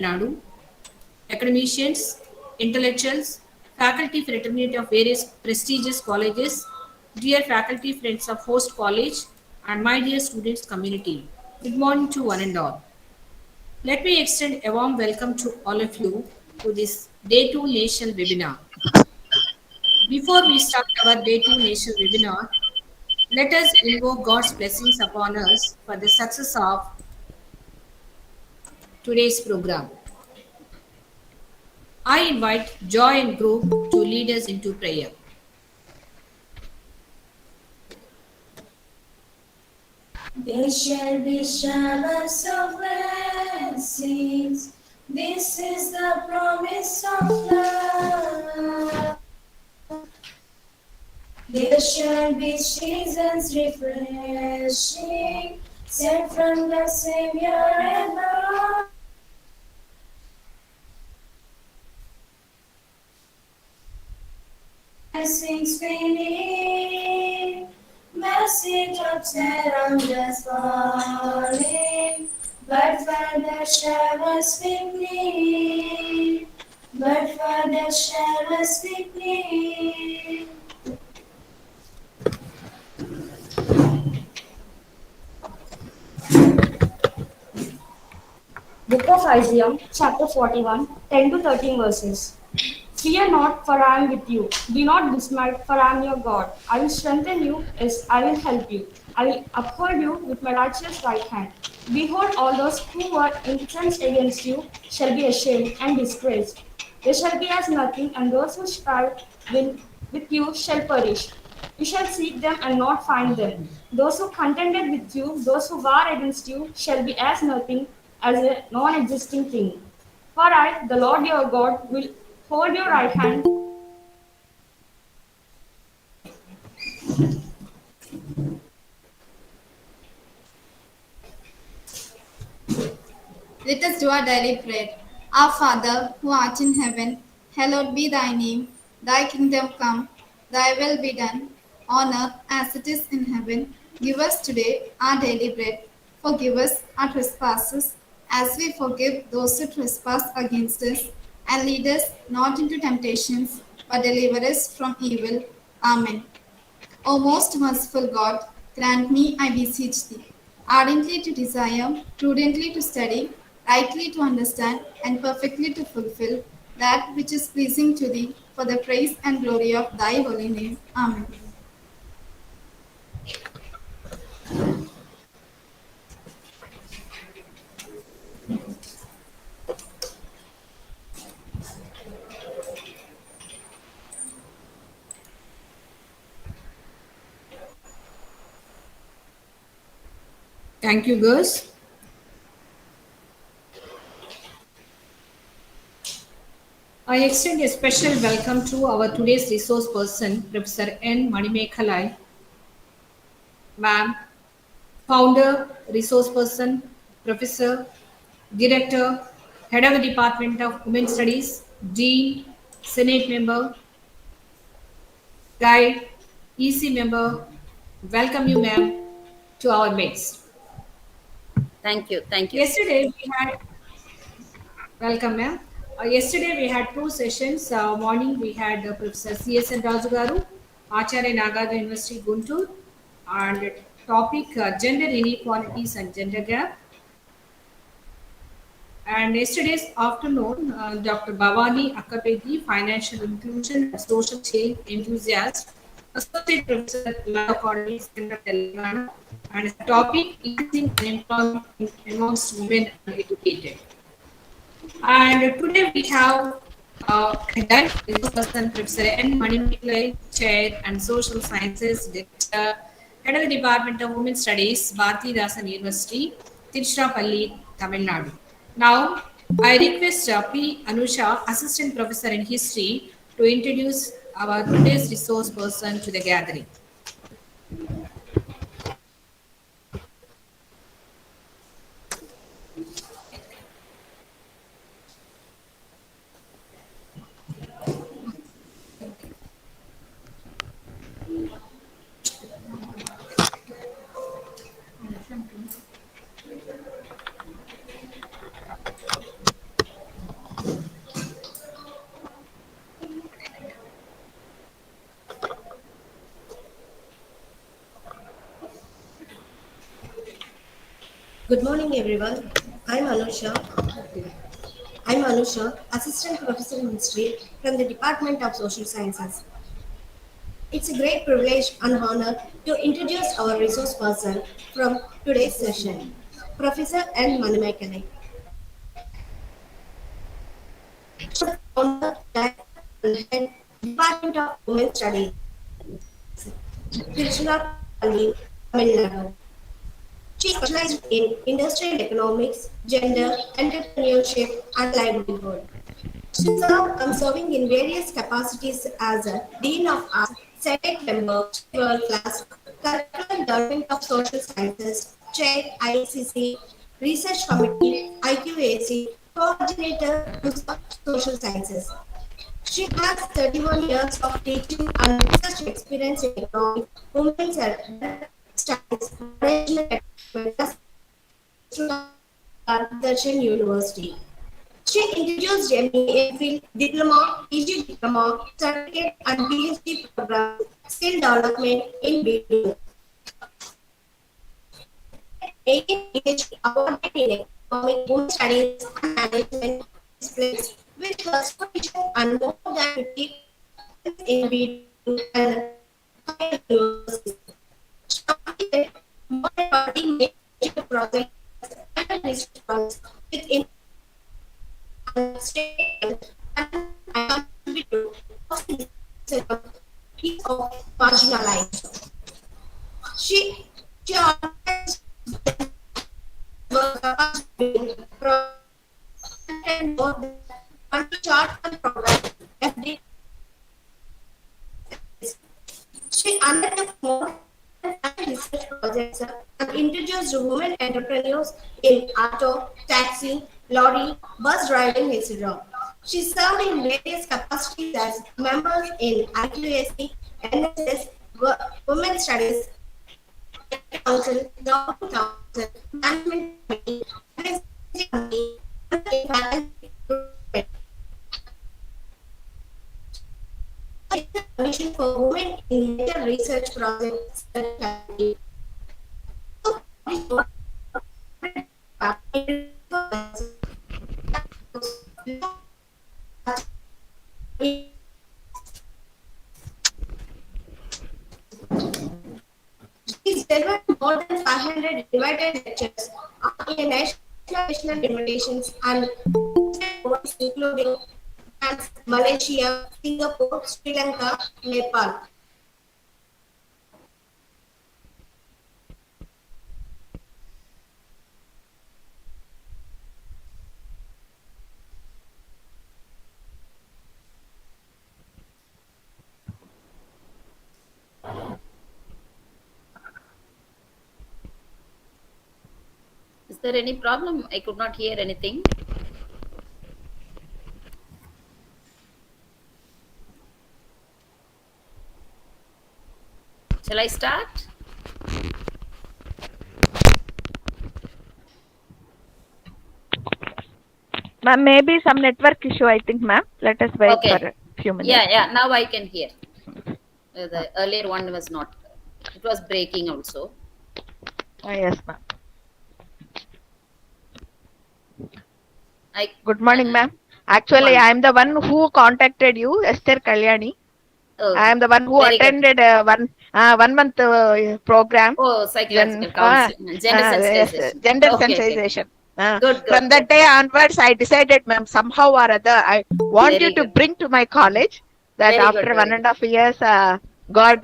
Nadu, academicians, intellectuals, faculty fraternity of various prestigious colleges, dear faculty friends of host college, and my dear students community. Good morning to one and all. Let me extend a warm welcome to all of you to this Day 2 Nation webinar. Before we start our Day 2 Nation webinar, let us invoke God's blessings upon us for the success of today's program. I invite Joy and Group to lead us into prayer. There shall be showers of blessings. This is the promise of love. There shall be seasons refreshing, sent from the Savior above. Blessings beneath, mercy drops around us falling, but for the showers we need, but for the showers we need. Book of Isaiah, chapter 41, 10 to 13 verses. Fear not, for I am with you. Be not dismayed, for I am your God. I will strengthen you, yes, I will help you. I will uphold you with my righteous right hand. Behold, all those who were incensed against you shall be ashamed and disgraced. They shall be as nothing, and those who strive with you shall perish. You shall seek them and not find them. Those who contended with you, those who war against you, shall be as nothing, as a non existing thing. For I, the Lord your God, will hold your right hand. Let us do our daily prayer. Our Father, who art in heaven, hallowed be thy name. Thy kingdom come, thy will be done, on earth as it is in heaven. Give us today our daily bread. Forgive us our trespasses, as we forgive those who trespass against us. And lead us not into temptations, but deliver us from evil. Amen. O most merciful God, grant me, I beseech thee, ardently to desire, prudently to study, rightly to understand, and perfectly to fulfill that which is pleasing to thee, for the praise and glory of thy holy name. Amen. Thank you, girls. I extend a special welcome to our today's resource person, Professor N. Manimekhalai, ma'am, founder, resource person, professor, director, head of the Department of Women's Studies, dean, senate member, guide, EC member. Welcome you, ma'am, to our midst. Thank you. Thank you. Yesterday we had Welcome, ma'am. Yesterday we had two sessions. Morning we had Professor C.S.N. Raju garu, Acharya Nagarjuna University, Guntur, and topic gender inequalities and gender gap. And yesterday's afternoon, Dr. Bhavani Akkapeti, financial inclusion and social change enthusiast, associate professor at Law Academy, Center, Telangana, and his topic increasing unemployment amongst women uneducated. And today we have Head person Professor N. Manimiklai, Chair and Social Sciences Director, Head of the Department of Women's Studies, Bharati Dasan University, Tiruchirappalli, Tamil Nadu. Now, I request P. Anusha, Assistant Professor in History, to introduce our today's resource person to the gathering. Good morning, everyone. I'm Anusha. I'm Anusha, Assistant Professor in History from the Department of Social Sciences. It's a great privilege and honor to introduce our resource person from today's session, Professor N. Manimekkale. She is the founder, director, and head Department of Women's Studies, Tiruchirappalli, Tamil Nadu. She specialized in industrial economics, gender, entrepreneurship, and livelihood. She served and serving in various capacities as a Dean of Arts, Senate member, World Class, Curriculum Development of Social Sciences, Chair ICC, Research Committee, IQAC, Coordinator Social Sciences. She has 31 years of teaching and research experience in economics, women's studies, management at Darshan University. She introduced MPhil diploma, PG diploma, certificate and PhD programs, skill development in building. 18 PhD awarded in economic, women's studies and management disciplines with her supervision and more than 50 in building and universities. She completed more than 40 major projects and research projects with and state and contribute is of marginalized. She she organized and more than 20 chart and programs FD. She undertook more than 5 research projects and introduced women entrepreneurs in auto, taxi, lorry, bus driving, etc. She served in various capacities as members in IQAC, NSS, Women's Studies Council, Government Council, Management Committee, Executive Committee, and in Finance Department. She is the Commission for Women in Major Research Projects. She's delivered more than 500 invited lectures on international invitations and boards including France, Malaysia, Singapore, Sri Lanka, Nepal. Is there any problem? I could not hear anything. Shall I start? Ma'am, maybe some network issue, I think, ma'am. Let us wait for Okay. a few minutes. Yeah. Now I can hear. The earlier one was not. It was breaking also. Yes, ma'am. I Good morning, ma'am. Actually, Morning. I am the one who contacted you, Esther Kalyani. Oh, I am the one who very good. attended one month program. Oh, psychological counseling, gender Yes, sensitization. gender Okay. sensitization. Good. From that day onwards, I decided, ma'am, somehow or other, I want Very you to good. bring to my college that Very after good. one and a half years, God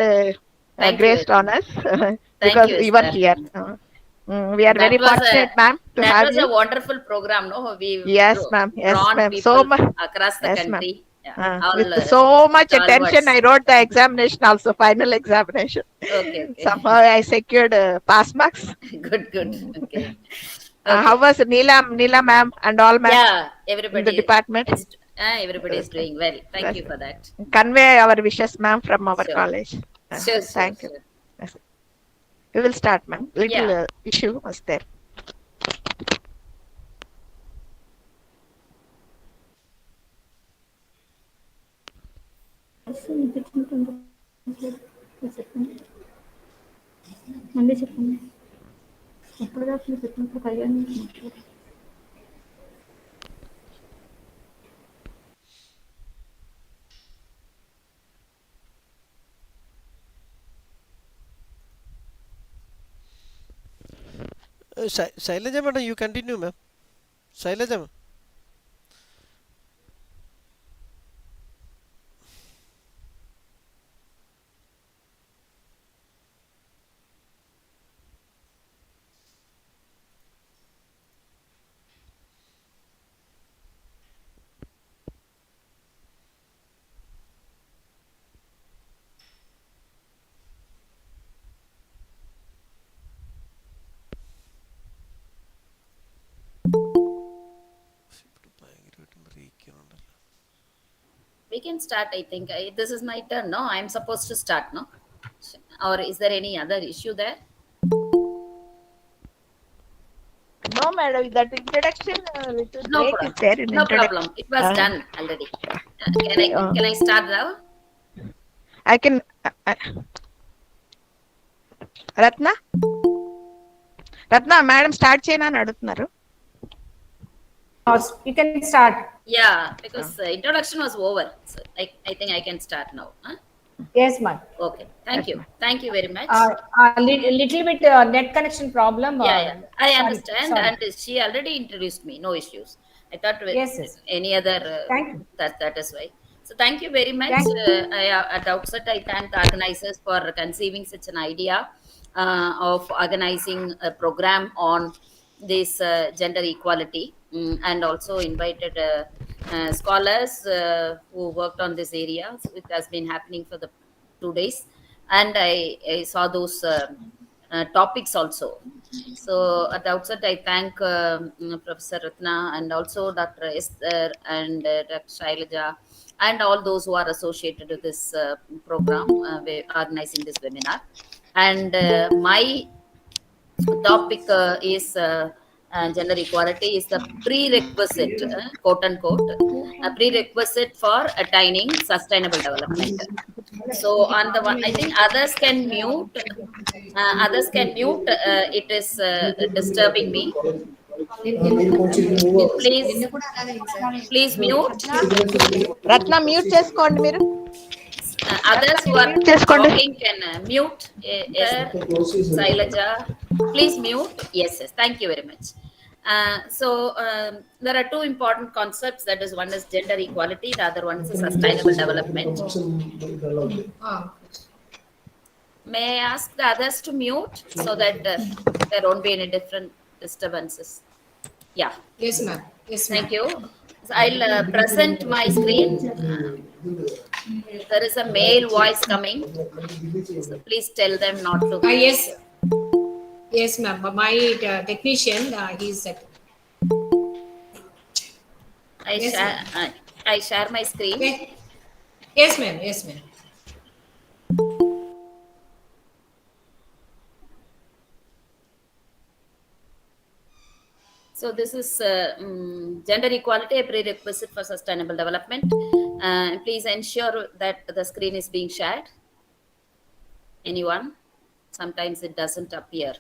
Thank graced you. on us Thank because you, you were Esther. here. We are That very was fortunate, ma'am, to that have was a you. wonderful program. No, we Yes, ma'am. Yes, drawn ma'am. So people much. across the Yes, ma'am. country. Yeah, all With so much attention, stalwarts. I wrote the examination, also final examination. Okay. Somehow I secured pass marks. Good. Okay. How Okay. was Neela ma'am, and all ma'am Yeah, in the everybody. department? Everybody is Okay. doing well. Thank That's you for that. Convey our wishes, ma'am, from our Sure. college. Sure. Thank you. Yes. We will start, ma'am. Little Yeah. issue was there. మళ్ళీ చెప్పండి Shailaja madam, you continue, ma'am. Shailaja ma'am. We can start, I think. This is my turn, no? I'm supposed to start, no? Or is there any other issue there? No, madam, that introduction, little No break is problem. there in No introduction. problem. It was done already. Can I Uh, can I start now? I can. Ratna Ratna madam start చేయనా అని అడుగుతున్నారు. You can start. Yeah, because introduction was over. So I think I can start now. Huh? Yes, ma'am. Okay. Thank you. Thank you very much. Little bit net connection problem. Yeah, yeah. I Sorry, understand. sorry. And she already introduced me. No issues. I thought with Yes, yes. any other Thank you. that is why. So thank you very much. Thank you. At the outset, I thank the organizers for conceiving such an idea of organizing a program on this gender equality, and also invited scholars who worked on this area. So it has been happening for the 2 days, and I saw those topics also. So at the outset, I thank Professor Ratna and also Dr. Esther and Dr. Shailaja and all those who are associated with this program, organizing this webinar. And my topic is gender equality is the prerequisite, quote unquote, a prerequisite for attaining sustainable development. So on the one, I think others can mute. Others can mute. It is disturbing me. Please, please mute. Ratna mute చేసుకోండి మీరు. Others who are talking can mute. Sailaja, please mute. Yes, yes. Thank you very much. There are two important concepts. That is, one is gender equality. The other one is sustainable development. May I ask the others to mute so that there won't be any different disturbances? Yeah. Yes, ma'am. Yes, ma'am. Thank you. So I'll present my screen. There is a male voice coming. So please tell them not to. Yes. Yes, ma'am. My technician, he's at. Yes, ma'am. I share my screen. Yes, ma'am. Yes, ma'am. So this is gender equality, a prerequisite for sustainable development. Please ensure that the screen is being shared. Anyone? Sometimes it doesn't appear.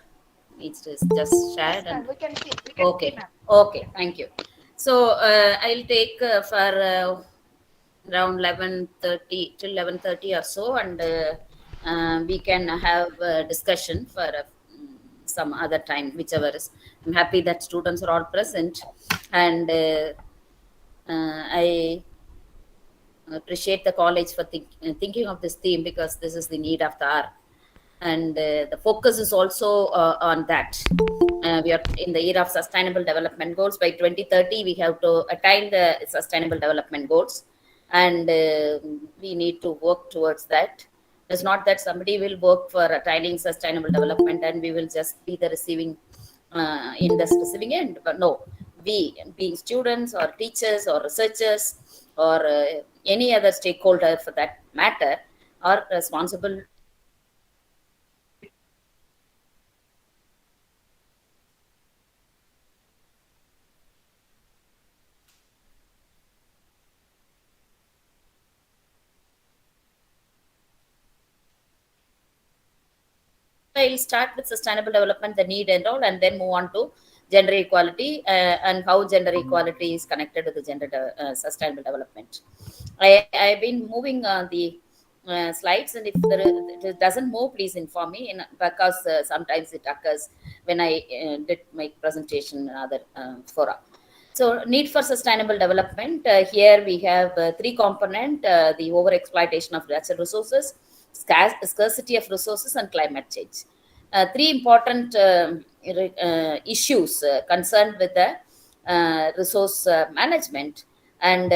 It's just shared. And We can see, okay. Okay. Thank you. So I'll take for around 11:30 till 11:30 or so, and we can have a discussion for some other time, whichever is. I'm happy that students are all present, and I appreciate the college for thinking of this theme, because this is the need of the hour, and the focus is also on that. We are in the era of sustainable development goals. By 2030, we have to attain the sustainable development goals, and we need to work towards that. It's not that somebody will work for attaining sustainable development and we will just be the receiving in the receiving end. But no, we, being students or teachers or researchers or any other stakeholder for that matter, are responsible. I'll start with sustainable development, the need and all, and then move on to gender equality and how gender equality is connected to the sustainable development. I've been moving the slides, and if it doesn't move, please inform me, because sometimes it occurs when I did my presentation in other fora. So, need for sustainable development. Here we have three component: the over exploitation of natural resources, scarcity of resources, and climate change. Three important issues concerned with the resource management, and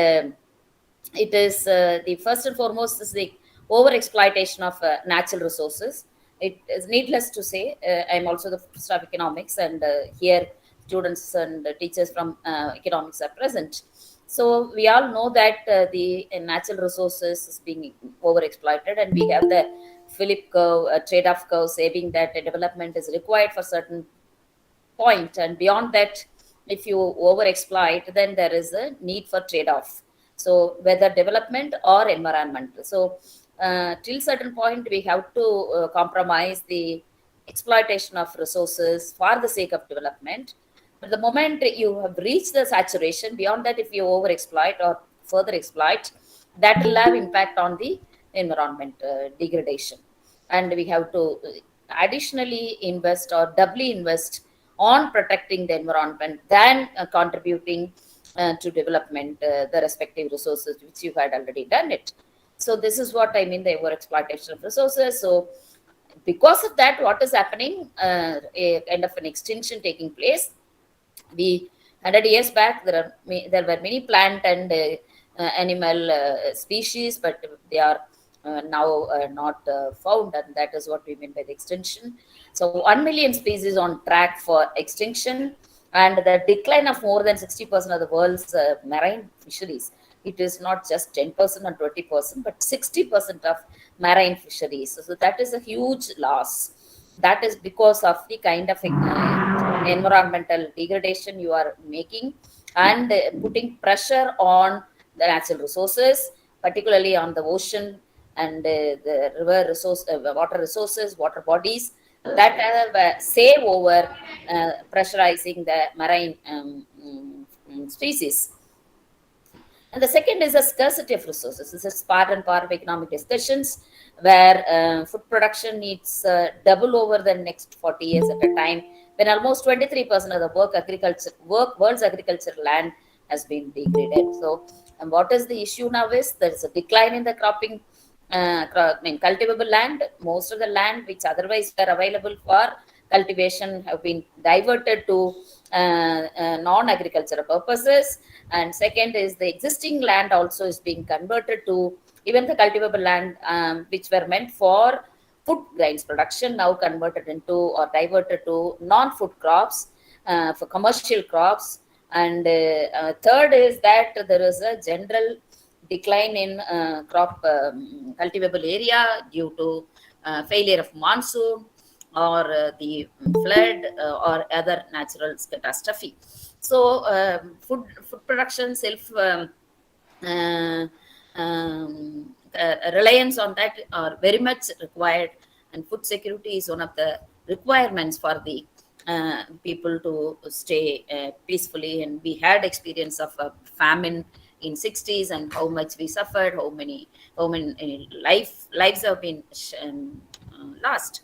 it is the first and foremost is the over exploitation of natural resources. It is needless to say, I'm also the professor of economics, and here students and teachers from economics are present. So we all know that the natural resources is being over exploited, and we have the Philip curve, trade-off curve, saying that development is required for certain point, and beyond that, if you over exploit, then there is a need for trade-off, so whether development or environment. So till certain point we have to compromise the exploitation of resources for the sake of development. But the moment you have reached the saturation, beyond that, if you over exploit or further exploit, that will have impact on the environment degradation. And we have to additionally invest or doubly invest on protecting the environment than contributing to development the respective resources which you had already done it. So this is what I mean, the over exploitation of resources. So because of that, what is happening, a kind of an extinction taking place. We 100 years back, there were many plant and animal species, but they are now not found, and that is what we mean by the extinction. So 1 million species on track for extinction, and the decline of more than 60% of the world's marine fisheries. It is not just 10% or 20%, but 60% of marine fisheries. So that is a huge loss. That is because of the kind of environmental degradation you are making, and putting pressure on the natural resources, particularly on the ocean and the river resource, water resources, water bodies that have save over pressurizing the marine species. And the second is a scarcity of resources. This is part and part of economic discussions, where food production needs double over the next 40 years at a time, when almost 23% of the world's agriculture land has been degraded. So, and what is the issue now is there is a decline in the cropping, cultivable land. Most of the land which otherwise were available for cultivation have been diverted to non-agricultural purposes. And second is the existing land also is being converted to, even the cultivable land which were meant for food grains production, now converted into or diverted to non-food crops, for commercial crops. And third is that there is a general decline in crop cultivable area due to failure of monsoon, or the flood, or other natural catastrophe. So food production self uh, reliance on that are very much required, and food security is one of the requirements for the people to stay peacefully. And we had experience of a famine in 60s, and how much we suffered, how many lives have been lost.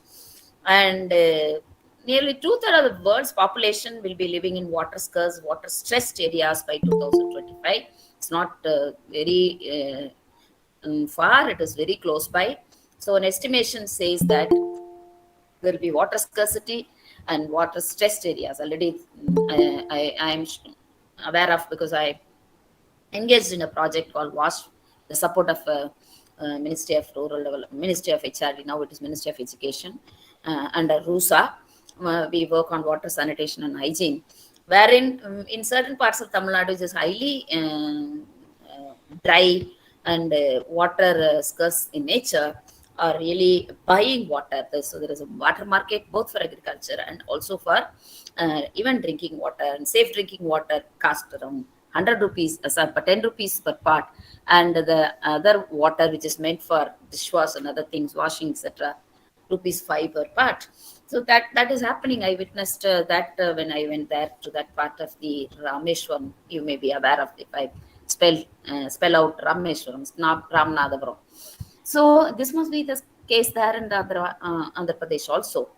And nearly two-thirds of the world's population will be living in water scarce, water stressed areas by 2025. It's not very far, it is very close by. So an estimation says that there will be water scarcity and water stressed areas. Already I am aware of, because I engaged in a project called WASH, the support of Ministry of Rural Development, Ministry of HRD, now it is Ministry of Education, under RUSA. We work on water sanitation and hygiene, wherein in certain parts of Tamil Nadu, which is highly dry and water scarce in nature, are really buying water. So there is a water market both for agriculture and also for even drinking water. And safe drinking water cost around 100 rupees, 10 rupees per part. And the other water which is meant for dishwash and other things, washing, etc., rupees 5 per part. So that is happening. I witnessed that when I went there to that part of the Rameshwaram. You may be aware of, if I spell out Rameshwaram, it's not Ramanathapuram. So this must be the case there in the Andhra Pradesh also.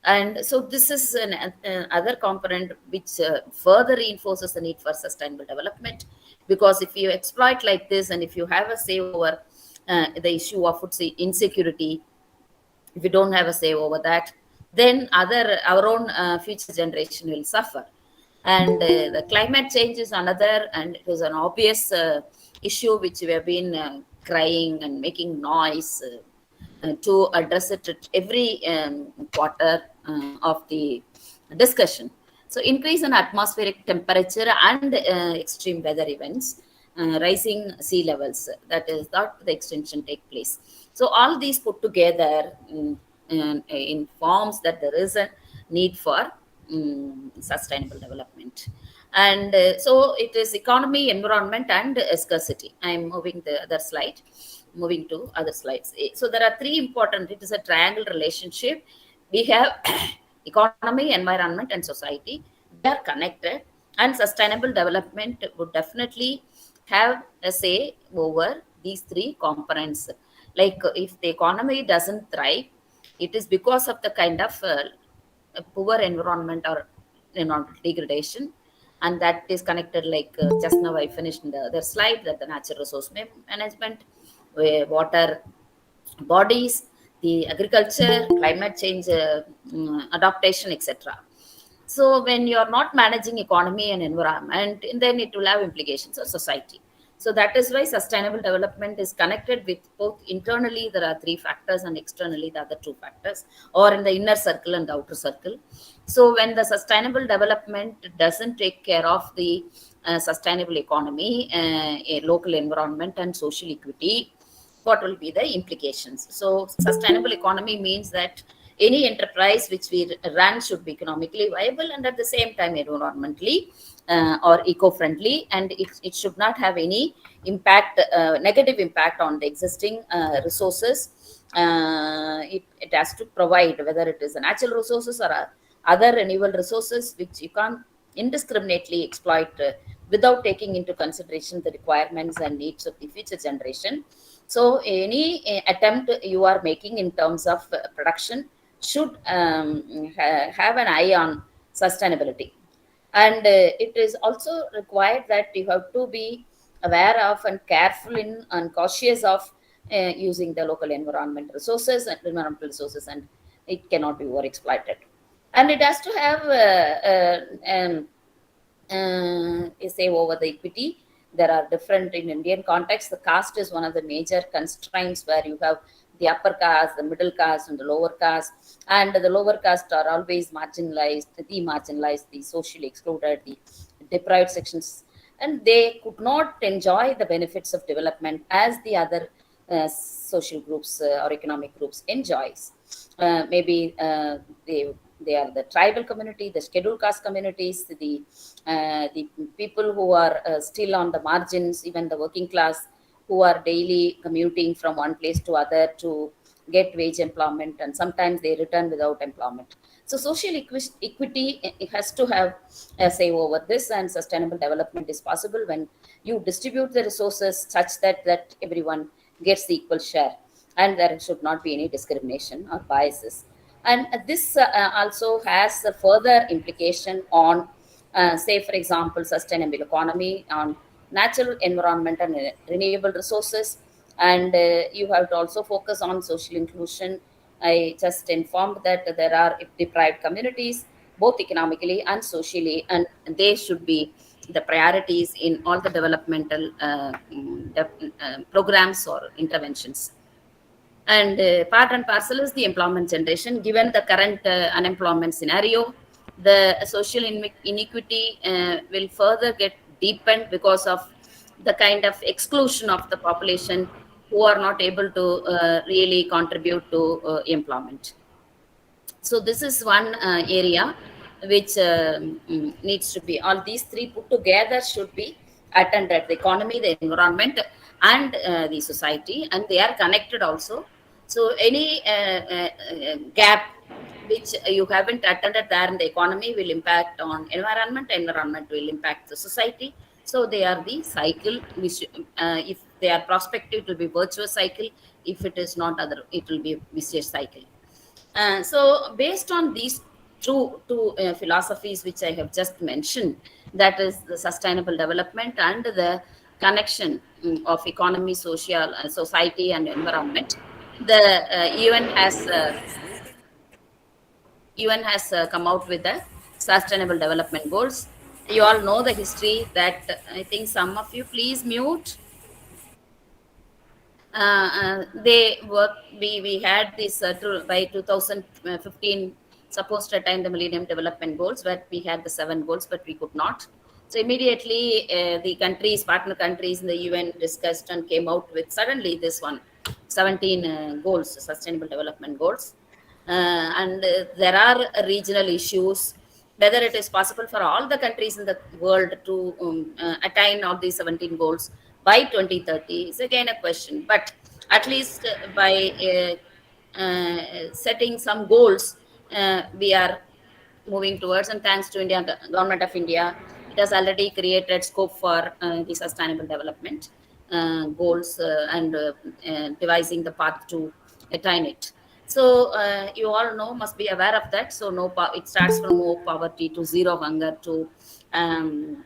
And so this is an other component which further reinforces the need for sustainable development, because if you exploit like this, and if you have a say over the issue of food insecurity, if we don't have a say over that, then our own future generation will suffer. And the climate change is another, and it is an obvious issue which we have been crying and making noise to address it at every quarter of the discussion. So, increase in atmospheric temperature and extreme weather events, rising sea levels, that is that the extinction take place. So, all these put together informs that there is a need for sustainable development. And so, it is economy, environment, and scarcity. I am moving the other slide. Moving to other slides. So there are three important. It is a triangle relationship. We have economy, environment, and society. They are connected, and sustainable development would definitely have a say over these three components. Like if the economy doesn't thrive, it is because of the kind of poor environment or environmental degradation, and that is connected, like just now I finished in the other slide, that the natural resource management, water bodies, the agriculture, climate change adaptation, etc. So when you are not managing economy and environment, then it will have implications on society. So that is why sustainable development is connected with both internally there are three factors and externally the other two factors, or in the inner circle and the outer circle. So when the sustainable development doesn't take care of the sustainable economy, a local environment and social equity, what will be the implications? So sustainable economy means that any enterprise which we run should be economically viable and at the same time environmentally or eco-friendly, and it should not have any impact, negative impact on the existing resources. It has to provide, whether it is a natural resources or other renewable resources, which you can't indiscriminately exploit without taking into consideration the requirements and needs of the future generation. So any attempt you are making in terms of production should have an eye on sustainability. And it is also required that you have to be aware of and careful in and cautious of using the local environmental resources, and it cannot be over exploited. And it has to have say over the equity. There are different in Indian context. The caste is one of the major constraints, where you have the upper caste, the middle caste, and the lower caste. And the lower caste are always marginalized, the socially excluded, the deprived sections, and they could not enjoy the benefits of development as the other social groups or economic groups enjoys. Maybe they are the tribal community, the scheduled caste communities, the people who are still on the margins, even the working class who are daily commuting from one place to other to get wage employment, and sometimes they return without employment. So social equity it has to have a say over this, and sustainable development is possible when you distribute the resources such that everyone gets the equal share, and there should not be any discrimination or biases. And this also has a further implication on, say, for example, sustainable economy, on natural environment and renewable resources. And you have to also focus on social inclusion. I just informed that there are deprived communities, both economically and socially, and they should be the priorities in all the developmental programs or interventions. And part and parcel is the employment generation. Given the current unemployment scenario, the social inequity will further get deepened because of the kind of exclusion of the population who are not able to really contribute to employment. So this is one area which needs to be, all these three put together should be attended: the economy, the environment, and the society, and they are connected also. So any gap which you haven't attended there in the economy will impact on environment, environment will impact the society. So they are the cycle which, if they are prospective, it will be virtuous cycle. If it is not other, it will be vicious cycle. So based on these two philosophies which I have just mentioned, that is the sustainable development and the connection of economy, social, society, and environment, the UN has come out with the sustainable development goals. You all know the history that I think some of you please mute. They work. We had this by 2015 supposed to attain the Millennium Development Goals, but we had the 7 goals, but we could not. So immediately, the countries, partner countries in the UN discussed and came out with suddenly this one, 17 goals, Sustainable Development Goals. And there are regional issues, whether it is possible for all the countries in the world to attain all these 17 goals by 2030 is again a question. But at least by setting some goals, we are moving towards, and thanks to India, government of India, it has already created scope for the sustainable development goals, and devising the path to attain it. So you all know, must be aware of that. So it starts from no poverty to zero hunger to um,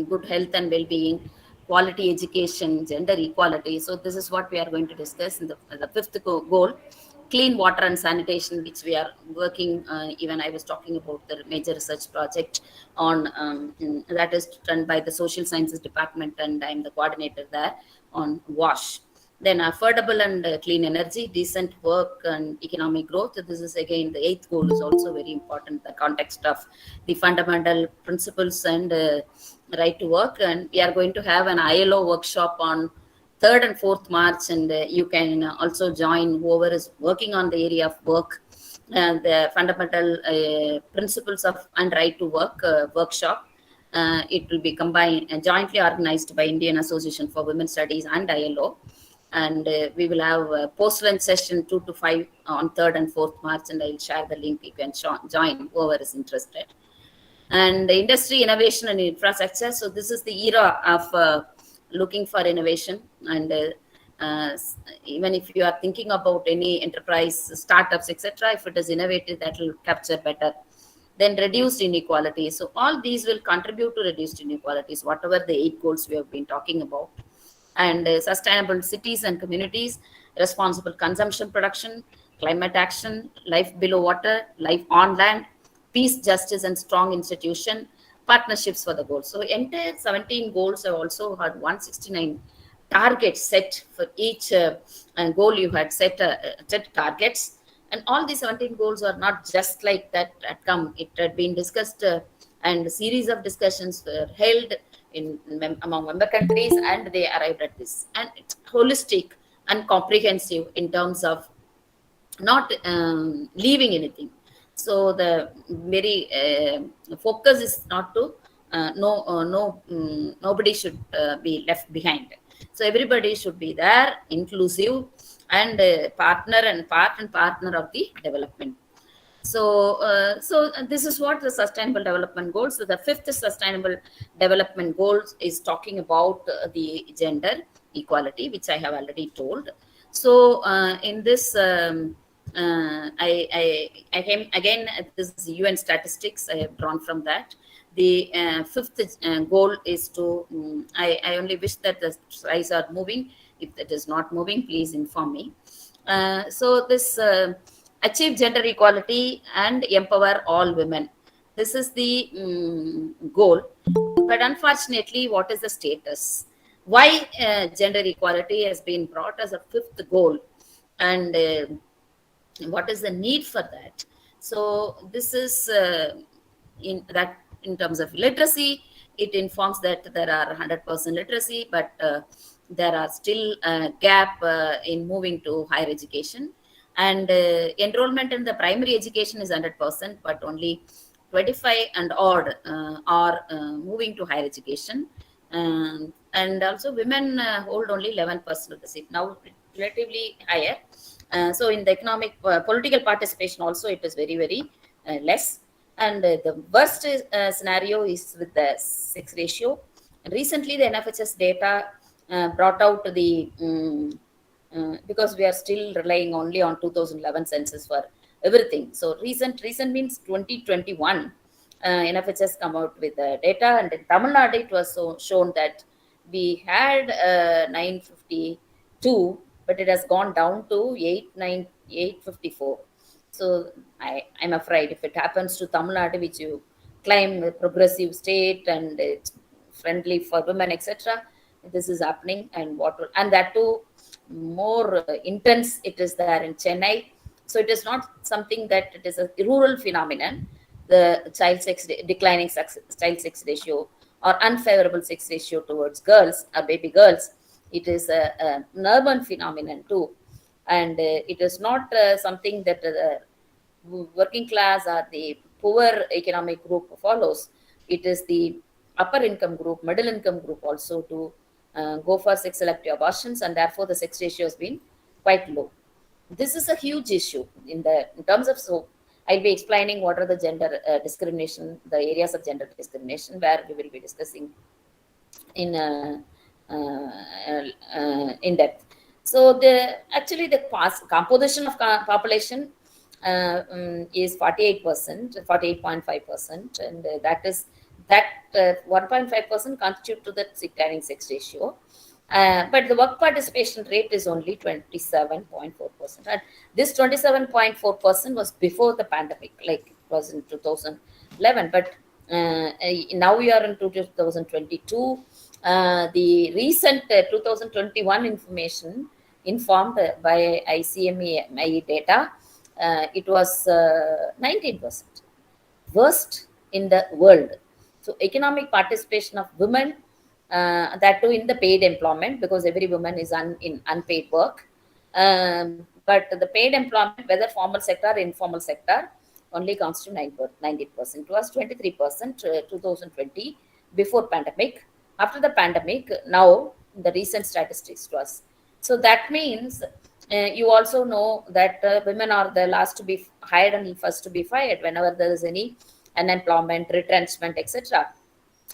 good health and well-being, quality education, gender equality. So this is what we are going to discuss in the fifth goal, clean water and sanitation, which we are working. Even I was talking about the major research project on that is done by the social sciences department, and I'm the coordinator there on WASH. Then affordable and clean energy, decent work and economic growth. This is again the eighth goal is also very important. The context of the fundamental principles and right to work. And we are going to have an ILO workshop on 3rd and 4th March, and you can also join whoever is working on the area of work. The fundamental principles of and right to work workshop. It will be combined and jointly organized by Indian Association for Women Studies and ILO. And we will have a post-lunch session 2 to 5 on 3rd and 4th March, and I'll share the link. You can join whoever is interested. And industry, innovation, and infrastructure. So this is the era of looking for innovation, and even if you are thinking about any enterprise, startups, etc., if it is innovative, that will capture better. Then reduced inequality. So all these will contribute to reduced inequalities, whatever the 8 goals we have been talking about. And sustainable cities and communities, responsible consumption, production, climate action, life below water, life on land, peace, justice, and strong institution, partnerships for the goals. So entire 17 goals have also had 169 targets set for each goal. You had set targets, and all these 17 goals are not just like that had come. It had been discussed, and a series of discussions were held among member countries, and they arrived at this. And it's holistic and comprehensive in terms of not leaving anything. So the very focus is not to nobody should be left behind. So everybody should be there, inclusive, and part and partner of the development. So this is what the sustainable development goals. So the fifth sustainable development goals is talking about the gender equality, which I have already told. So in this, I came again. This is UN statistics. I have drawn from that. The fifth goal is to. I only wish that the slides are moving. If it is not moving, please inform me. So this achieve gender equality and empower all women. This is the goal. But unfortunately, what is the status? Why gender equality has been brought as a fifth goal, and what is the need for that? So this is in that in terms of literacy, it informs that there are 100% literacy, but there are still a gap in moving to higher education. And enrollment in the primary education is 100%, but only 25 and odd are moving to higher education. And also women hold only 11% of the seat. Now relatively higher. So in the economic political participation also it is very very less. And the worst scenario is with the sex ratio. Recently the NFHS data brought out the because we are still relying only on 2011 census for everything. So recent means 2021. NFHS come out with the data, and in Tamil Nadu it was shown that we had 952, but it has gone down to 89854. So I'm afraid if it happens to Tamil Nadu, which you claim a progressive state and it's friendly for women, etc., this is happening. And and that too more intense it is there in Chennai. So it is not something that it is a rural phenomenon. The declining child sex ratio or unfavorable sex ratio towards girls or baby girls, it is an urban phenomenon too. And it is not something that working class or the poor economic group follows. It is the upper income group, middle income group also to go for sex selective abortions, and therefore the sex ratio has been quite low. This is a huge issue in terms of. So I'll be explaining what are the gender discrimination, the areas of gender discrimination, where we will be discussing in in depth. So the actually the composition of population is 48%, 48.5%, and that is that 1.5% constitute to the declining sex ratio. But the work participation rate is only 27.4%. And this 27.4% was before the pandemic, like it was in 2011. But now we are in 2022. The recent 2021 information informed by ICME data, it was 19%, worst in the world. So economic participation of women, that too in the paid employment, because every woman is in unpaid work. But the paid employment, whether formal sector or informal sector, only constitute 19%. It was 23% 2020 before pandemic. After the pandemic, now the recent statistics was. So that means you also know that women are the last to be hired and first to be fired whenever there is any unemployment, retrenchment, etc.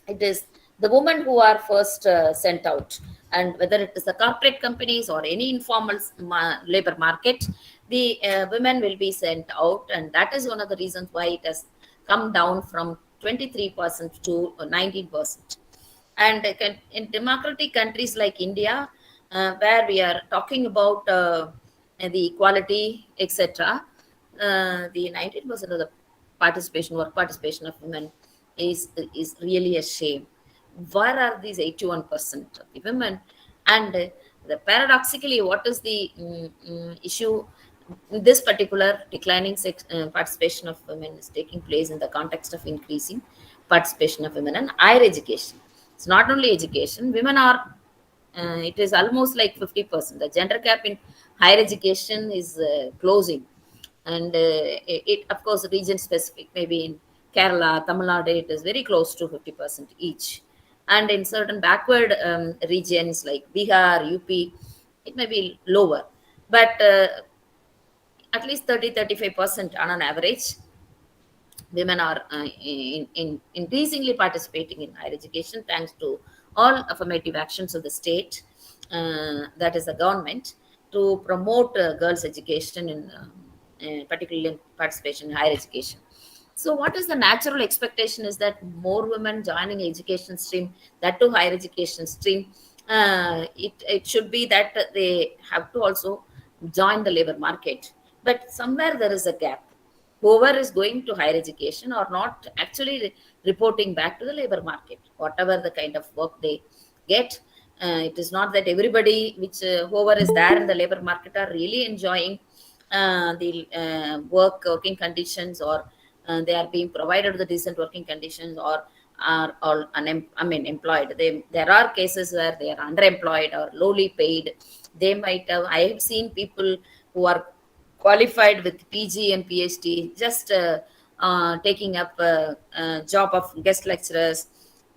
It is the women who are first sent out. And whether it is the corporate companies or any informal labor market, the women will be sent out, and that is one of the reasons why it has come down from 23% to 19%. And in democratic countries like India, where we are talking about the equality, etc., the 19% of the work participation of women is really a shame. Where are these 81% of the women? And paradoxically, what is the issue? This particular declining participation of women is taking place in the context of increasing participation of women in higher education. It's not only education, women are, it is almost like 50%. The gender gap in higher education is closing. And it, of course, region specific. Maybe in Kerala, Tamil Nadu, it is very close to 50% each. And in certain backward regions like Bihar, UP, it may be lower. But at least 30-35% on an average, women are increasingly participating in higher education thanks to all affirmative actions of the state, that is the government, to promote girls' education in particularly in participation in higher education. So what is the natural expectation is that more women joining education stream, that to higher education stream, it should be that they have to also join the labor market. But somewhere there is a gap. Whoever is going to higher education are not actually reporting back to the labor market, whatever the kind of work they get. It is not that everybody, which whoever is there in the labor market, are really enjoying the working conditions, or they are being provided the decent working conditions, or are all employed. There are cases where they are underemployed or lowly paid. They might have, I have seen people who are qualified with PG and PhD, just taking up a job of guest lecturers,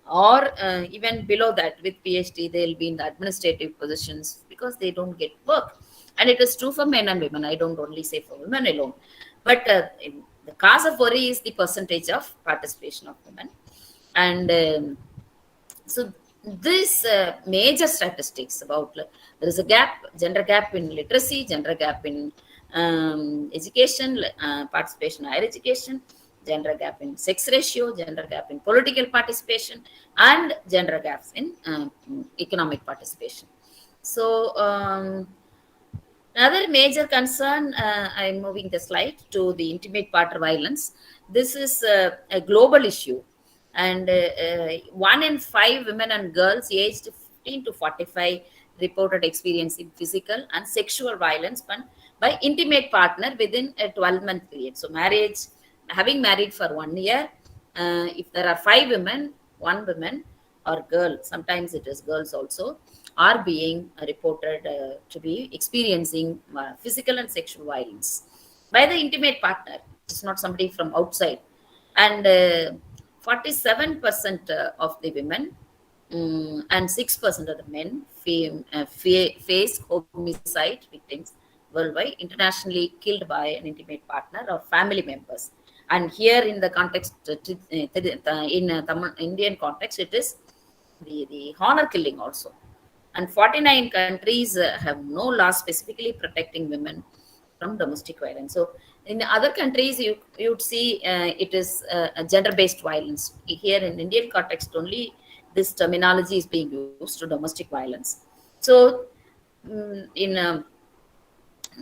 or even below that with PhD, they'll be in the administrative positions because they don't get work. And it is true for men and women. I don't only say for women alone. But the cause of worry is the percentage of participation of women. And so this major statistics about there is a gap, gender gap in literacy, gender gap in education, participation in higher education, gender gap in sex ratio, gender gap in political participation, and gender gaps in economic participation. So another major concern, I'm moving the slide to the intimate partner violence. This is a global issue, and one in five women and girls aged 15 to 45 reported experiencing physical and sexual violence by intimate partner within a 12-month period. So, marriage, having married for 1 year, if there are five women, one woman or girl, sometimes it is girls also, are being reported to be experiencing physical and sexual violence by the intimate partner. It is not somebody from outside. And 47% of the women and 6% of the men face homicide victims worldwide, internationally killed by an intimate partner or family members. And here in the context, in Indian context, it is the honor killing also. And 49 countries have no law specifically protecting women from domestic violence. So in other countries, you would see it is gender-based violence. Here in Indian context only, this terminology is being used to domestic violence. So in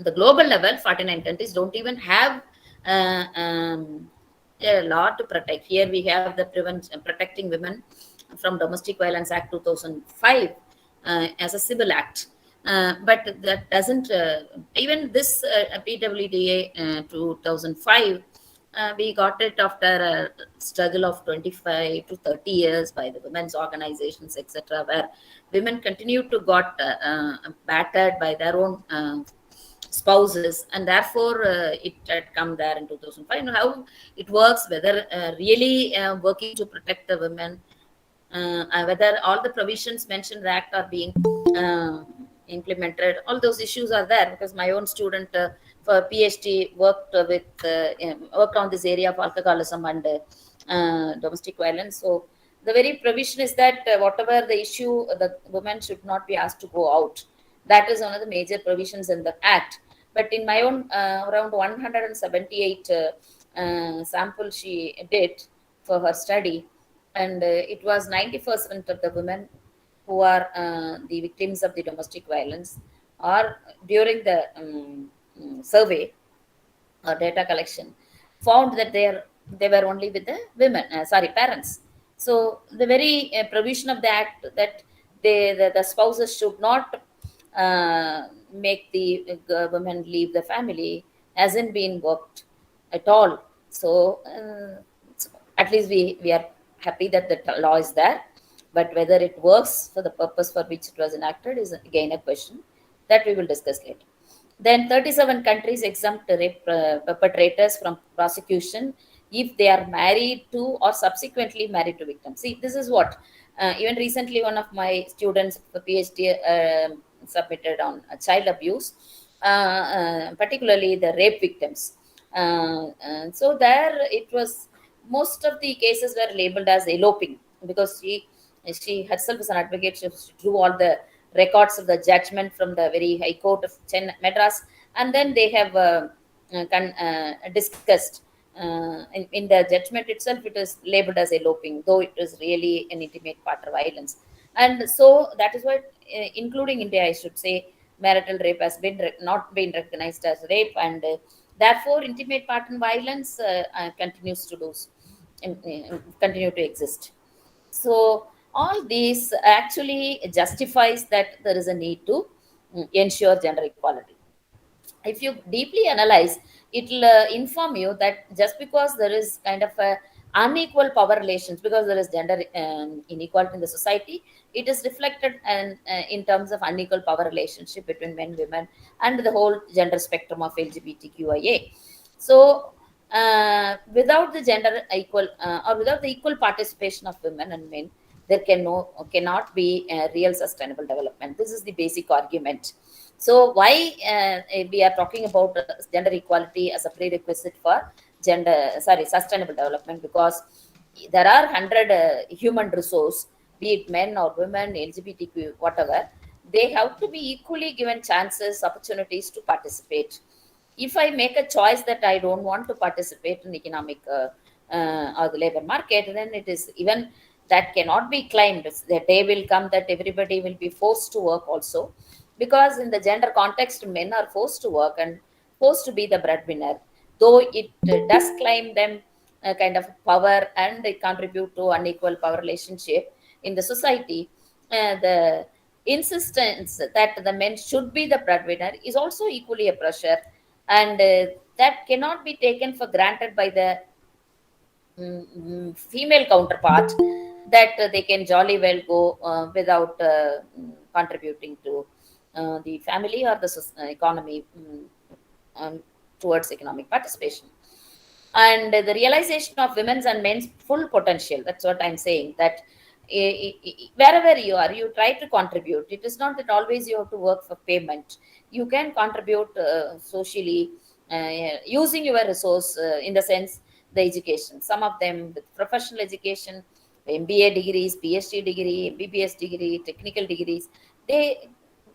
the global level, 49 countries don't even have a law to protect. Here we have the Protecting Women from Domestic Violence Act 2005 as a civil act. But that doesn't, even this PWDA 2005, we got it after a struggle of 25 to 30 years by the women's organizations, etc., where women continue to got battered by their own spouses, and therefore it had come there in 2005. And how it works, whether really working to protect the women, whether all the provisions mentioned in the act are being uh, implemented, all those issues are there, because my own student for PhD worked worked on this area of alcoholism and domestic violence. So the very provision is that whatever the issue, the woman should not be asked to go out. That is one of the major provisions in the act. But in my own around 178 sample she did for her study, and it was 90% of the women who are the victims of the domestic violence, or during the survey or data collection, found that they were only with the women, parents. So the very provision of the act that the spouses should not make the women leave the family hasn't been worked at all. So at least we are happy that the law is there, but whether it works for the purpose for which it was enacted is again a question that we will discuss later. Then 37 countries exempt rape perpetrators from prosecution if they are married to or subsequently married to victims. See, this is what even recently one of my students for PhD submitted on child abuse, particularly the rape victims. So there it was, most of the cases were labeled as eloping, because she herself is an advocate. She drew all the records of the judgment from the very high court of Madras, and then they have discussed in the judgment itself. It is labeled as eloping, though it is really an intimate partner violence. And so that is why, including India, I should say, marital rape has been not been recognized as rape, and therefore intimate partner violence continues to do continue to exist. So all these actually justifies that there is a need to ensure gender equality. If you deeply analyze, it will inform you that just because there is kind of a unequal power relations, because there is gender inequality in the society, it is reflected in terms of unequal power relationship between men, women, and the whole gender spectrum of LGBTQIA. So without the gender equal or without the equal participation of women and men, there cannot be real sustainable development. This is the basic argument. So why we are talking about gender equality as a prerequisite for sustainable development? Because there are 100 human resource, be it men or women, LGBTQ, whatever. They have to be equally given chances, opportunities to participate. If I make a choice that I don't want to participate in economic or the labor market, then it is even that cannot be claimed. The day will come that everybody will be forced to work also, because in the gender context, men are forced to work and forced to be the breadwinner. Though it does claim them a kind of power and they contribute to unequal power relationship in the society, the insistence that the men should be the breadwinner is also equally a pressure, and that cannot be taken for granted by the female counterpart, that they can jolly well go without contributing to the family or the economy, um, towards economic participation. And the realization of women's and men's full potential, that's what I'm saying, that wherever you are, you try to contribute. It is not that always you have to work for payment. You can contribute socially, using your resource, in the sense the education, some of them with professional education, MBA degrees, PhD degree, MBBS degree, technical degrees. They,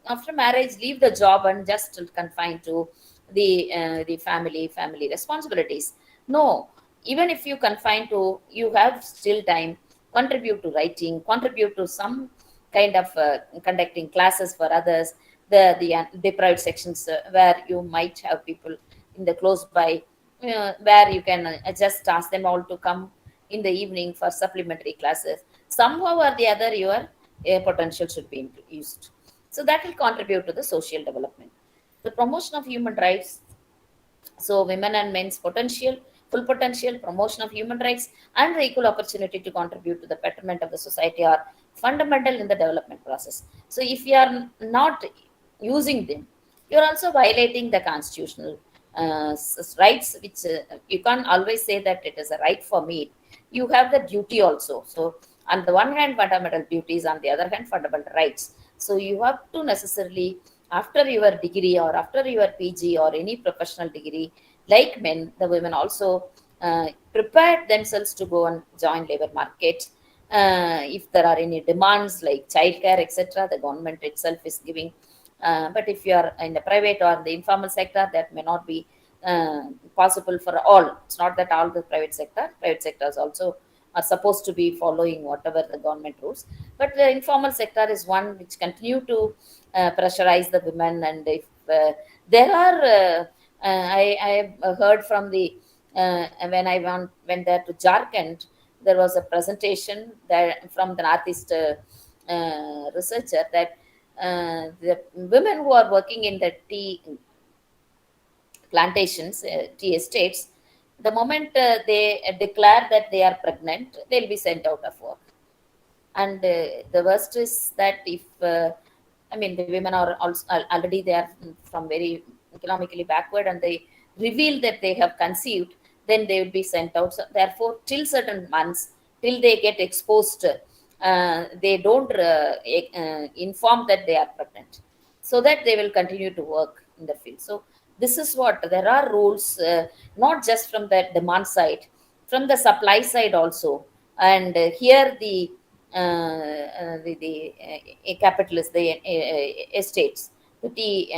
after marriage, leave the job and just confined to the family responsibilities. No, even if you confine to, you have still time, contribute to writing, contribute to some kind of conducting classes for others, the deprived sections, where you might have people in the close by, where you can just ask them all to come in the evening for supplementary classes. Somehow or the other, your potential should be used. So that will contribute to the social development. The promotion of human rights, so women and men's potential, full potential, promotion of human rights, and the equal opportunity to contribute to the betterment of the society are fundamental in the development process. So if you are not using them, you are also violating the constitutional rights, which you can't always say that it is a right for me. You have the duty also. So on the one hand, fundamental duties, on the other hand, fundamental rights. So you have to necessarily, after your degree or after your PG or any professional degree, like men, the women also prepare themselves to go and join labor market. If there are any demands like childcare, etc., the government itself is giving. But if you are in the private or the informal sector, that may not be possible for all. It's not that all the private sectors also are supposed to be following whatever the government rules. But the informal sector is one which continue to pressurize the women. And if there are, I have heard from the, when I went there to Jharkhand, there was a presentation that from the Northeast researcher, that the women who are working in the tea plantations, tea estates, the moment they declare that they are pregnant, they'll be sent out of work. And the worst is that if I mean, the women are also already, they are from very economically backward, and they reveal that they have conceived, then they will be sent out. So therefore, till certain months, till they get exposed, they don't inform that they are pregnant, so that they will continue to work in the field. So this is what, there are rules, not just from the demand side, from the supply side also. And here the capitalists, the estates, the tea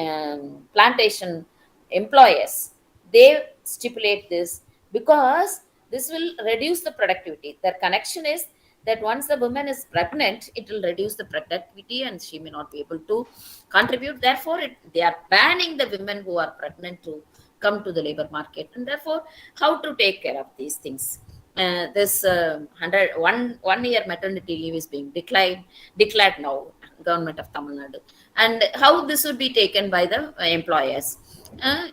plantation employers, they stipulate this because this will reduce the productivity. Their connection is that once the woman is pregnant, it will reduce the productivity and she may not be able to contribute. Therefore, they are banning the women who are pregnant to come to the labor market. And therefore, how to take care of these things? This 1 year maternity leave is being declared now, government of Tamil Nadu, and how this would be taken by the employers.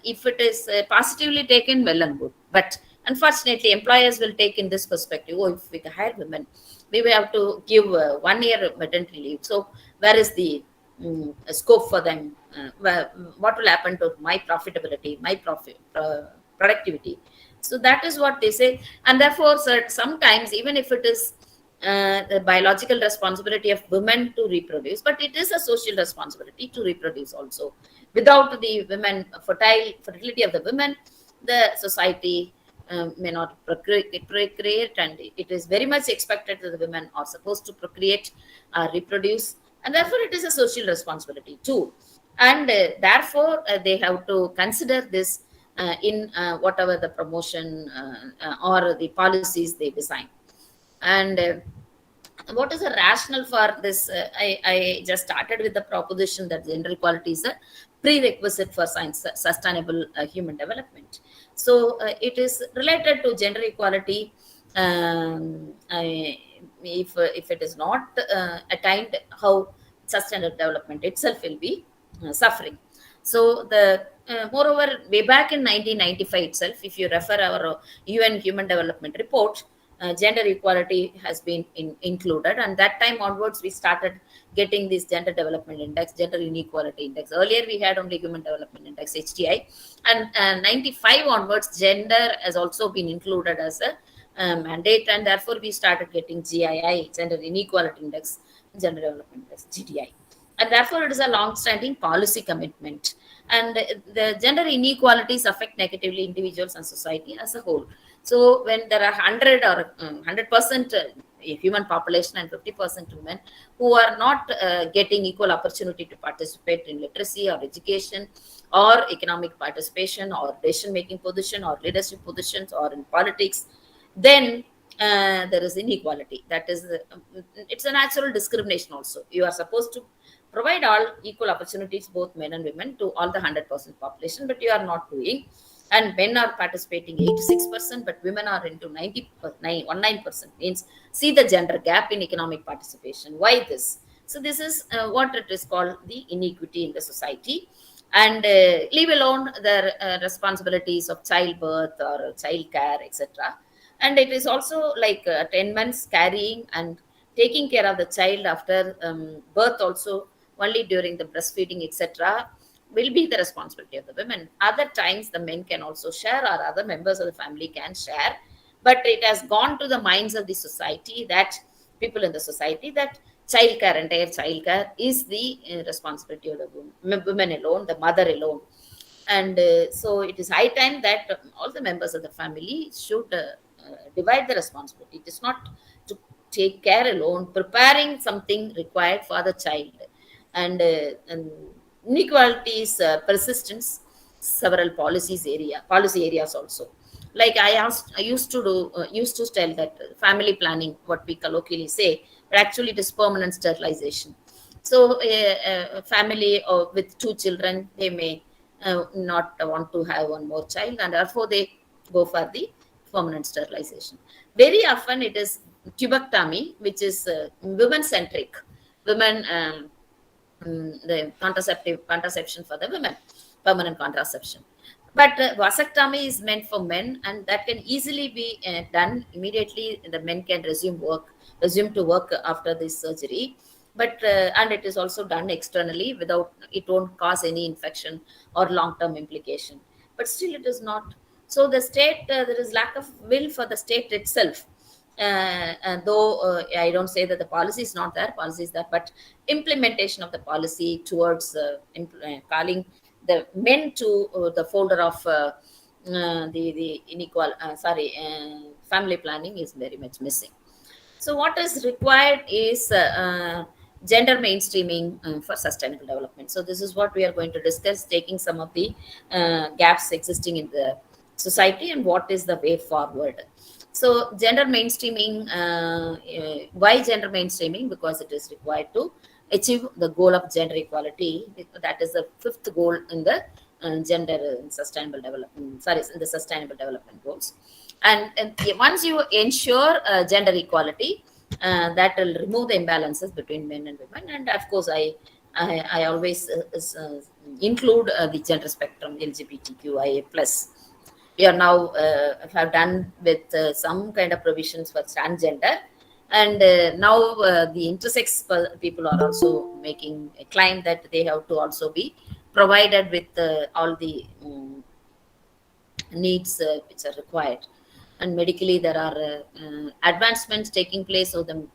If it is positively taken, well and good. But unfortunately, employers will take in this perspective: oh, if we hire women, we will have to give 1 year maternity leave. So where is the scope for them? What will happen to my profitability, my productivity? So that is what they say. And therefore, sometimes, even if it is the biological responsibility of women to reproduce, but it is a social responsibility to reproduce also. Without the women, fertility of the women, the society may not procreate, and it is very much expected that the women are supposed to procreate, reproduce, and therefore it is a social responsibility too. And therefore, they have to consider this in whatever the promotion or the policies they design. And what is the rationale for this? I just started with the proposition that gender equality is a prerequisite for science, sustainable human development. So it is related to gender equality. If it is not attained, how sustainable development itself will be suffering. So the moreover, way back in 1995 itself, if you refer our UN Human Development Report, gender equality has been included, and that time onwards we started getting this gender development index, gender inequality index. Earlier we had only human development index, HDI, and 95 onwards gender has also been included as a mandate, and therefore we started getting GII, gender inequality index, gender development index, GDI, and therefore it is a long-standing policy commitment. And the gender inequalities affect negatively individuals and society as a whole. So when there are 100 or 100% human population and 50% women who are not getting equal opportunity to participate in literacy or education or economic participation or decision making position or leadership positions or in politics, then there is inequality. That is, it's a natural discrimination also. You are supposed to provide all equal opportunities, both men and women, to all the 100% population, but you are not doing. And men are participating 86%, but women are into 19%. Means, see the gender gap in economic participation. Why this? So this is what it is called the inequity in the society. And leave alone the responsibilities of childbirth or child care, etc. And it is also like 10 months carrying and taking care of the child after birth also, only during the breastfeeding, etc., will be the responsibility of the women. Other times the men can also share, or other members of the family can share, but it has gone to the minds of the society, that people in the society, that childcare, entire childcare is the responsibility of the women alone, the mother alone. And so it is high time that all the members of the family should divide the responsibility. It is not to take care alone, preparing something required for the child. And inequalities persistence several policy areas also. Like I used to tell that family planning, what we colloquially say, but actually it is permanent sterilization. So a family with two children, they may not want to have one more child, and therefore they go for the permanent sterilization. Very often it is tubectomy, which is women centric. Women the contraception for the women, permanent contraception. But vasectomy is meant for men, and that can easily be done immediately. The men can resume to work after this surgery. But and it is also done externally, without, it won't cause any infection or long-term implication. But still, it is not. So the state, there is lack of will for the state itself. And though I don't say that the policy is not there, policy is there, but implementation of the policy towards calling the men to the folder of the unequal family planning is very much missing. So what is required is gender mainstreaming for sustainable development. So this is what we are going to discuss, taking some of the gaps existing in the society and what is the way forward. So gender mainstreaming, why gender mainstreaming? Because it is required to achieve the goal of gender equality. That is the fifth goal in the gender sustainable development. Sorry, in the sustainable development goals. And once you ensure gender equality, that will remove the imbalances between men and women. And of course, I always include the gender spectrum, LGBTQIA plus. We are now have done with some kind of provisions for transgender, and now the intersex people are also making a claim that they have to also be provided with all the needs which are required. and medically there are advancements taking place, so the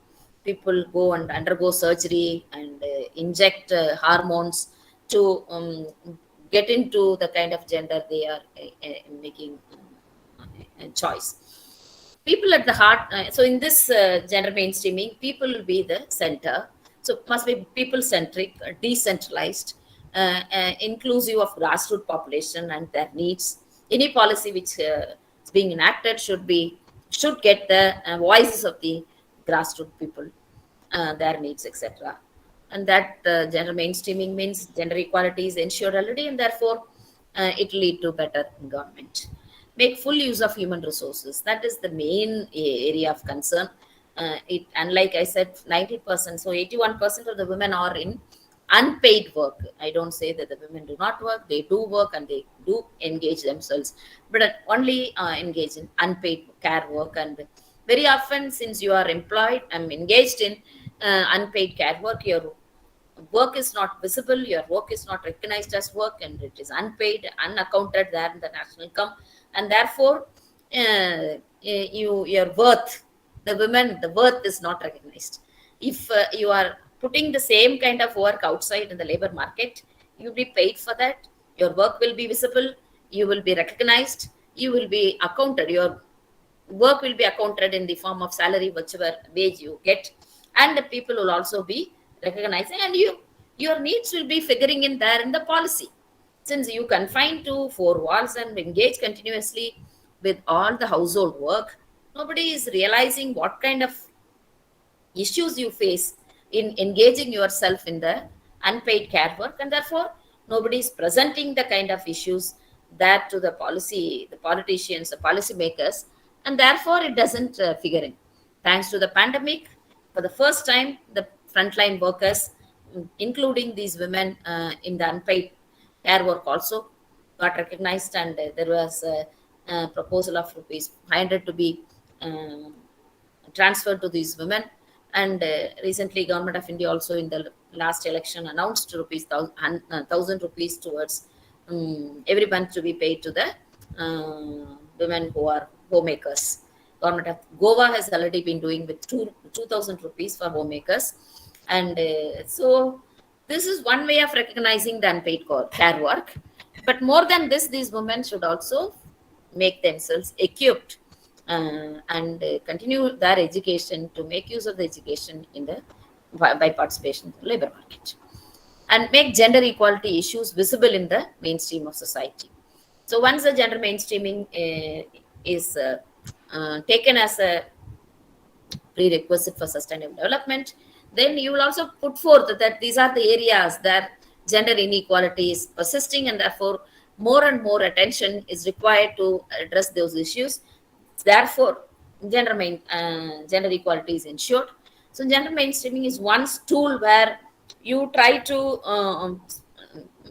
people go and undergo surgery and inject hormones to get into the kind of gender they are making choice. People at the heart, so in this gender mainstreaming, people will be the center. So it must be people centric, decentralized, inclusive of grassroots population and their needs. Any policy which is being enacted should get the voices of the grassroots people, their needs, etc. And that gender mainstreaming means gender equality is ensured already, and therefore it lead to better government. Make full use of human resources. That is the main area of concern. And like I said, 90%, so 81% of the women are in unpaid work. I don't say that the women do not work; they do work and they do engage themselves, but only engage in unpaid care work. And very often, since you are employed, engaged in unpaid care work, your work is not visible, your work is not recognized as work, and it is unpaid, unaccounted there in the national income, and therefore your worth, the women, the worth is not recognized. If you are putting the same kind of work outside in the labor market, you will be paid for that, your work will be visible, you will be recognized, you will be accounted, your work will be accounted in the form of salary, whichever wage you get, and the people will also be recognizing, and your needs will be figuring in there in the policy. Since you confine to four walls and engage continuously with all the household work, nobody is realizing what kind of issues you face in engaging yourself in the unpaid care work, and therefore nobody is presenting the kind of issues that to the policy, the politicians, the policymakers, and therefore it doesn't figure in. Thanks to the pandemic, for the first time, the frontline workers, including these women in the unpaid care work, also got recognized, and there was a proposal of rupees 500 to be uh, transferred to these women. And recently government of India also in the last election announced rupees 1000 rupees towards every month to be paid to the women who are homemakers. Government of Goa has already been doing with 2000 rupees for homemakers. And so this is one way of recognizing the unpaid care work. But more than this, these women should also make themselves equipped and continue their education to make use of the education in the by participation in the labor market, and make gender equality issues visible in the mainstream of society. So once the gender mainstreaming is taken as a prerequisite for sustainable development, then you will also put forth that these are the areas that gender inequality is persisting, and therefore more and more attention is required to address those issues. Therefore, gender equality is ensured. So, gender mainstreaming is one tool where you try to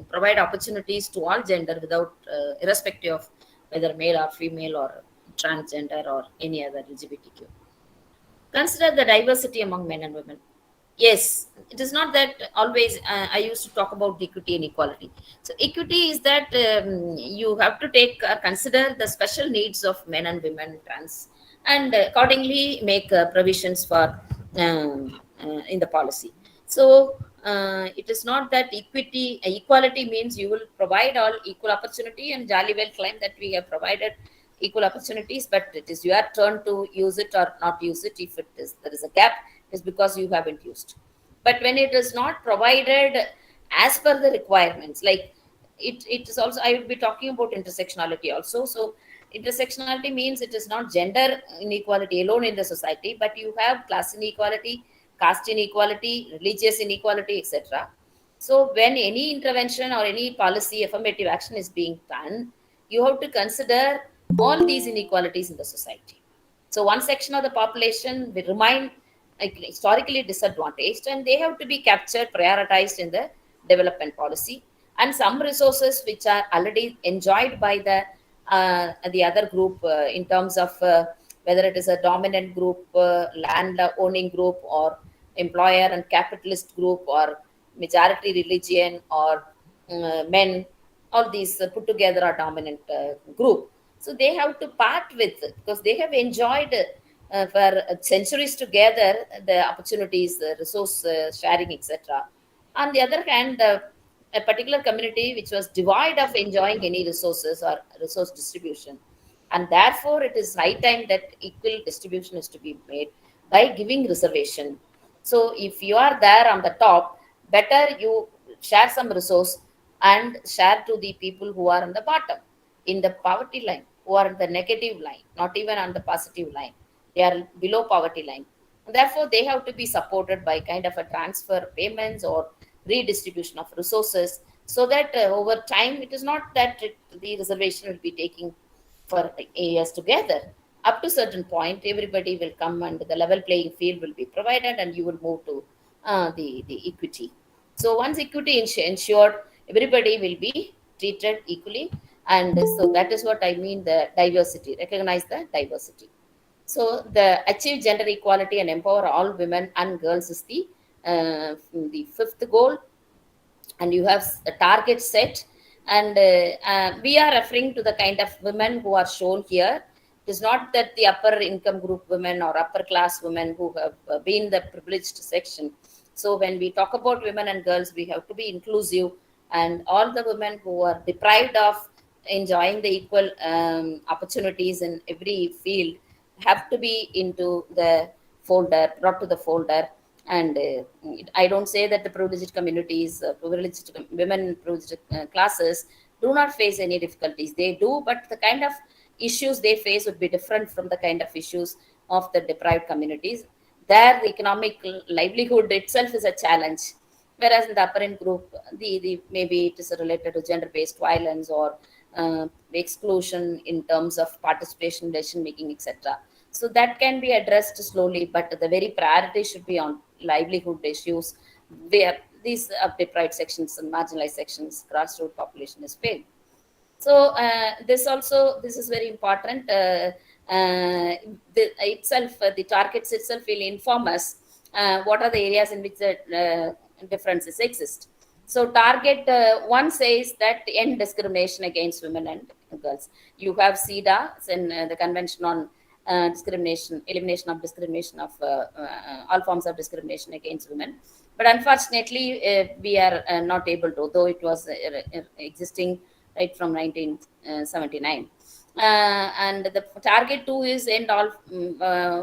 provide opportunities to all gender without irrespective of whether male or female or transgender or any other LGBTQ. Consider the diversity among men and women. Yes, it is not that always I used to talk about equity and equality. So equity is that you have to take consider the special needs of men and women trans, and accordingly make provisions for in the policy. So it is not that equality means you will provide all equal opportunity, and jolly well claim that we have provided equal opportunities, but it is your turn to use it or not use it. If it is there is a gap, it is because you haven't used. But when it is not provided as per the requirements, like it is also, I will be talking about intersectionality also. So intersectionality means it is not gender inequality alone in the society, but you have class inequality, caste inequality, religious inequality, etc. So when any intervention or any policy affirmative action is being done, you have to consider all these inequalities in the society. So one section of the population will remain like historically disadvantaged, and they have to be captured, prioritized in the development policy. And some resources which are already enjoyed by the other group in terms of whether it is a dominant group, land owning group, or employer and capitalist group, or majority religion, or men, all these put together are dominant group. So they have to part with, because they have enjoyed for centuries together the opportunities, the resource sharing, etc. On the other hand, a particular community which was devoid of enjoying any resources or resource distribution, and therefore it is high time that equal distribution is to be made by giving reservation. So if you are there on the top, better you share some resource and share to the people who are on the bottom, in the poverty line, who are in the negative line, not even on the positive line. They are below poverty line. Therefore, they have to be supported by kind of a transfer payments or redistribution of resources, so that over time it is not that the reservation will be taking for years together. Up to certain point, everybody will come and the level playing field will be provided, and you will move to the equity. So once equity is ensured, everybody will be treated equally, and so that is what I mean, the diversity. Recognize the diversity. So the achieve gender equality and empower all women and girls is the fifth goal, and you have a target set, and we are referring to the kind of women who are shown here. It is not that the upper income group women or upper class women who have been the privileged section. So when we talk about women and girls, we have to be inclusive, and all the women who are deprived of enjoying the equal opportunities in every field have to be into the folder, brought to the folder. And I don't say that the privileged communities, privileged women, privileged classes do not face any difficulties. They do, but the kind of issues they face would be different from the kind of issues of the deprived communities. Their economic livelihood itself is a challenge, whereas in the upper end group, the maybe it is related to gender-based violence or exclusion in terms of participation, decision making, etc. So that can be addressed slowly, but the very priority should be on livelihood issues, where these deprived sections and marginalized sections, grassroots population is failed. So this is very important. The targets itself will inform us what are the areas in which the differences exist. So target one says that end discrimination against women and girls. You have CEDA, in the Convention on discrimination, elimination of discrimination of all forms of discrimination against women. But unfortunately, we are not able to, though it was existing right from 1979. And the target two is end all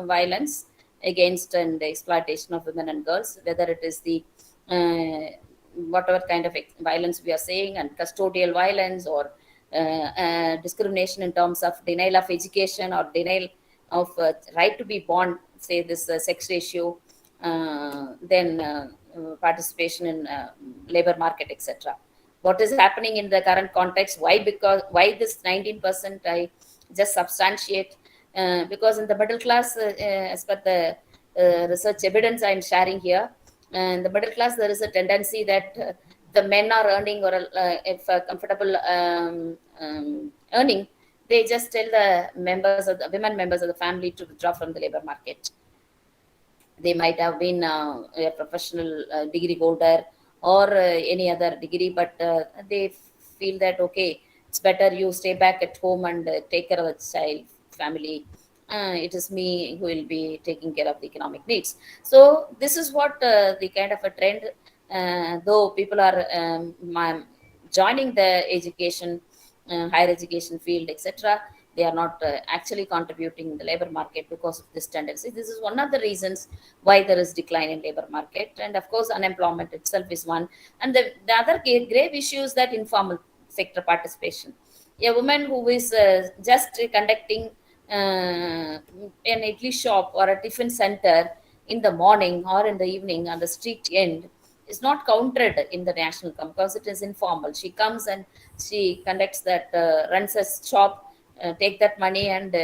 violence against and exploitation of women and girls, whether it is the whatever kind of violence we are saying, and custodial violence, or discrimination in terms of denial of education or denial of right to be born, say this sex ratio, then participation in labor market, etc. What is happening in the current context? Why? Because why this 19%? I just substantiate because in the middle class, as per the research evidence I am sharing here, in the middle class there is a tendency that the men are earning, or if a comfortable earning, they just tell the members of the women members of the family to withdraw from the labor market. They might have been a professional degree holder or any other degree, but they feel that okay, it's better you stay back at home and take care of the child family. It is me who will be taking care of the economic needs. So this is what the kind of a trend, though people are joining the education, higher education field, etc., they are not actually contributing in the labor market because of this tendency. This is one of the reasons why there is decline in labor market, and of course unemployment itself is one. And the other grave issue is that informal sector participation. A woman who is just conducting an idli shop or a tiffin center in the morning or in the evening on the street end is not counted in the national income, because it is informal. She comes and she conducts that, runs a shop, take that money and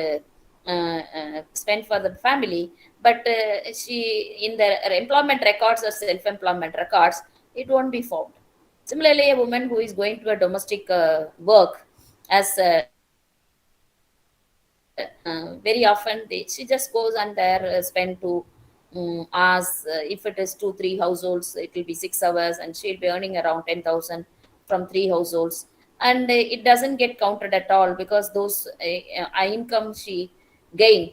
spend for the family. But she, in the employment records or self-employment records, it won't be found. Similarly, a woman who is going to a domestic work as very often she just goes and there spend to hours. If it is 2 3 households, it will be 6 hours, and she'll be earning around 10,000 from 3 households. and it doesn't get counted at all because those income she gained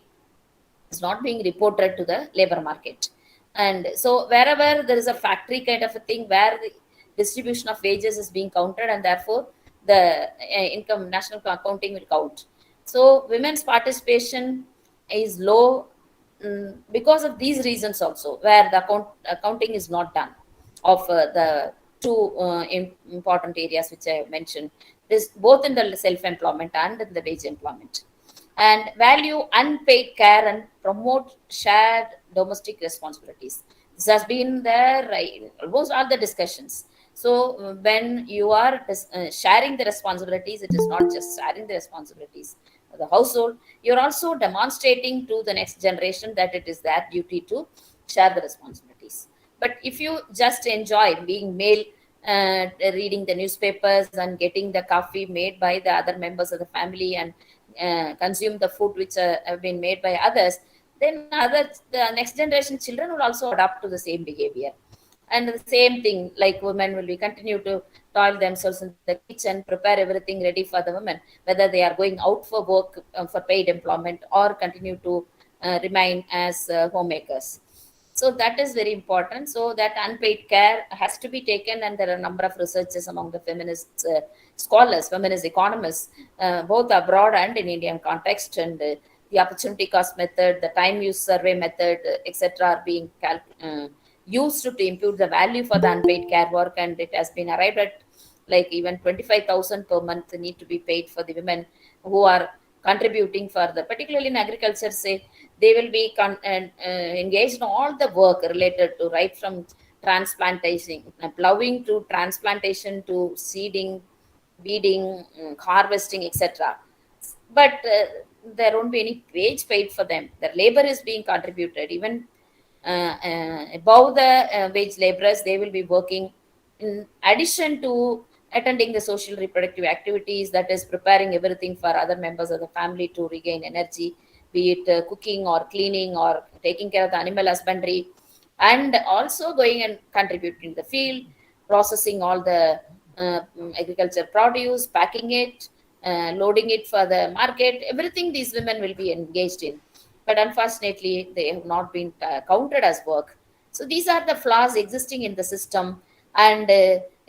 is not being reported to the labor market. And so wherever there is a factory kind of a thing where the distribution of wages is being counted, and therefore the income national accounting will count. So women's participation is low, because of these reasons also, where the accounting is not done of the two important areas which I have mentioned, this both in the self-employment and in the wage employment. And value unpaid care and promote shared domestic responsibilities. This has been there in almost all the discussions. So when you are sharing the responsibilities, it is not just sharing the responsibilities of the household, you're also demonstrating to the next generation that it is their duty to share the responsibilities. But if you just enjoy being male, reading the newspapers and getting the coffee made by the other members of the family, and consume the food which have been made by others, then the next generation children will also adapt to the same behavior. And the same thing, like women will be continue to toil themselves in the kitchen, prepare everything ready for the women, whether they are going out for work for paid employment or continue to remain as homemakers. So that is very important. So that unpaid care has to be taken, and there are a number of researchers among the feminist scholars, feminist economists, both abroad and in Indian context, and the opportunity cost method, the time use survey method, etc., are being used to impute the value for the unpaid care work, and it has been arrived at like even 25,000 per month need to be paid for the women who are contributing for the, particularly in agriculture, say they will be engaged in all the work related to right from transplantation, plowing to transplantation to seeding, weeding, harvesting, etc. But there won't be any wage paid for them. Their labor is being contributed. Even above the wage laborers, they will be working in addition to attending the social reproductive activities, that is preparing everything for other members of the family to regain energy, be it cooking or cleaning or taking care of the animal husbandry, and also going and contributing in the field, processing all the agriculture produce, packing it, loading it for the market, everything these women will be engaged in. But unfortunately, they have not been counted as work. So these are the flaws existing in the system, and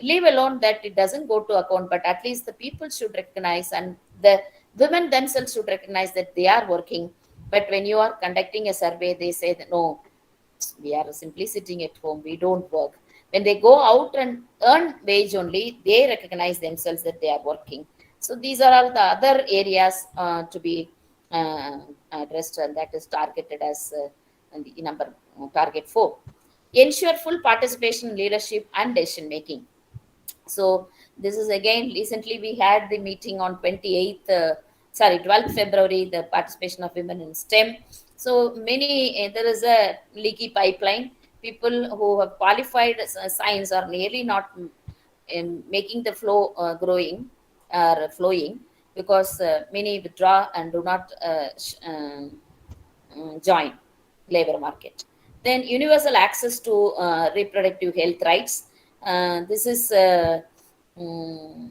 leave alone that it doesn't go to account, but at least the people should recognize, and the women themselves should recognize that they are working. But when you are conducting a survey, they say that no, we are simply sitting at home, we don't work. When they go out and earn wage only, they recognize themselves that they are working. So these are all the other areas to be uh, addressed, and that is targeted as the number target 4. Ensure full participation in leadership and decision making. So this is again, recently we had the meeting on 28th, 12th February, the participation of women in STEM. So many, there is a leaky pipeline. People who have qualified as science are nearly not in making the flow or flowing, because many withdraw and do not join labor market. Then universal access to reproductive health rights. This is mm,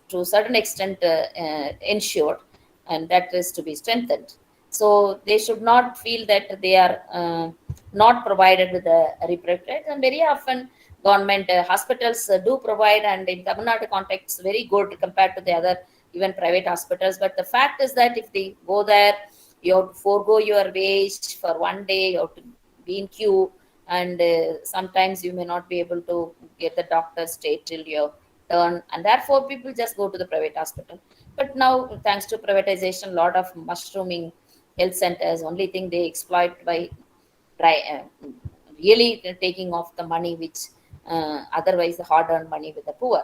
to a certain extent ensured, and that is to be strengthened. So they should not feel that they are not provided with a reproductive rights. And very often government hospitals do provide, and in Tamil Nadu context, very good compared to the other even private hospitals. But the fact is that if they go there, you have to forego your wage for one day, you have to be in queue, and sometimes you may not be able to get the doctor stay till your turn, and therefore people just go to the private hospital. But now, thanks to privatization, a lot of mushrooming health centers, only thing they exploit by really taking off the money which otherwise the hard-earned money with the poor.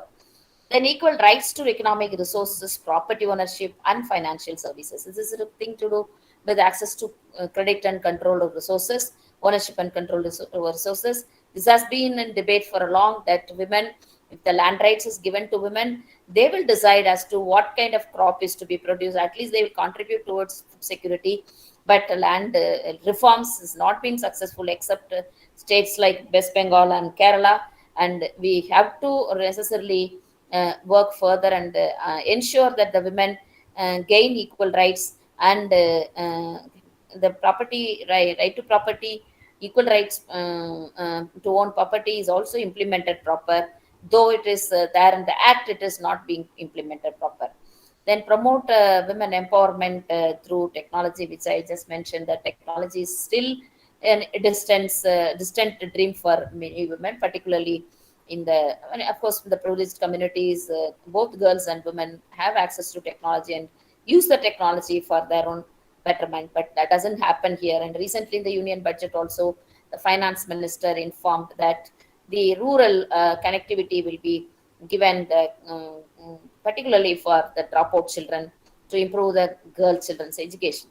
Then equal rights to economic resources, property ownership, and financial services. This is a thing to do with access to credit and control of resources, ownership and control over resources. This has been in debate for a long, that women, if the land rights is given to women, they will decide as to what kind of crop is to be produced. At least they will contribute towards food security. But land reforms has not been successful, except states like West Bengal and Kerala. And we have to necessarily work further and ensure that the women gain equal rights and the property right to property, equal rights to own property is also implemented proper, though it is there in the act, it is not being implemented proper. Then promote women empowerment through technology, which I just mentioned. That technology is still distant dream for many women, particularly in the, I mean, of course, in the privileged communities. Both girls and women have access to technology and use the technology for their own betterment, but that doesn't happen here. And recently, in the union budget, also the finance minister informed that the rural connectivity will be given particularly for the dropout children to improve the girl children's education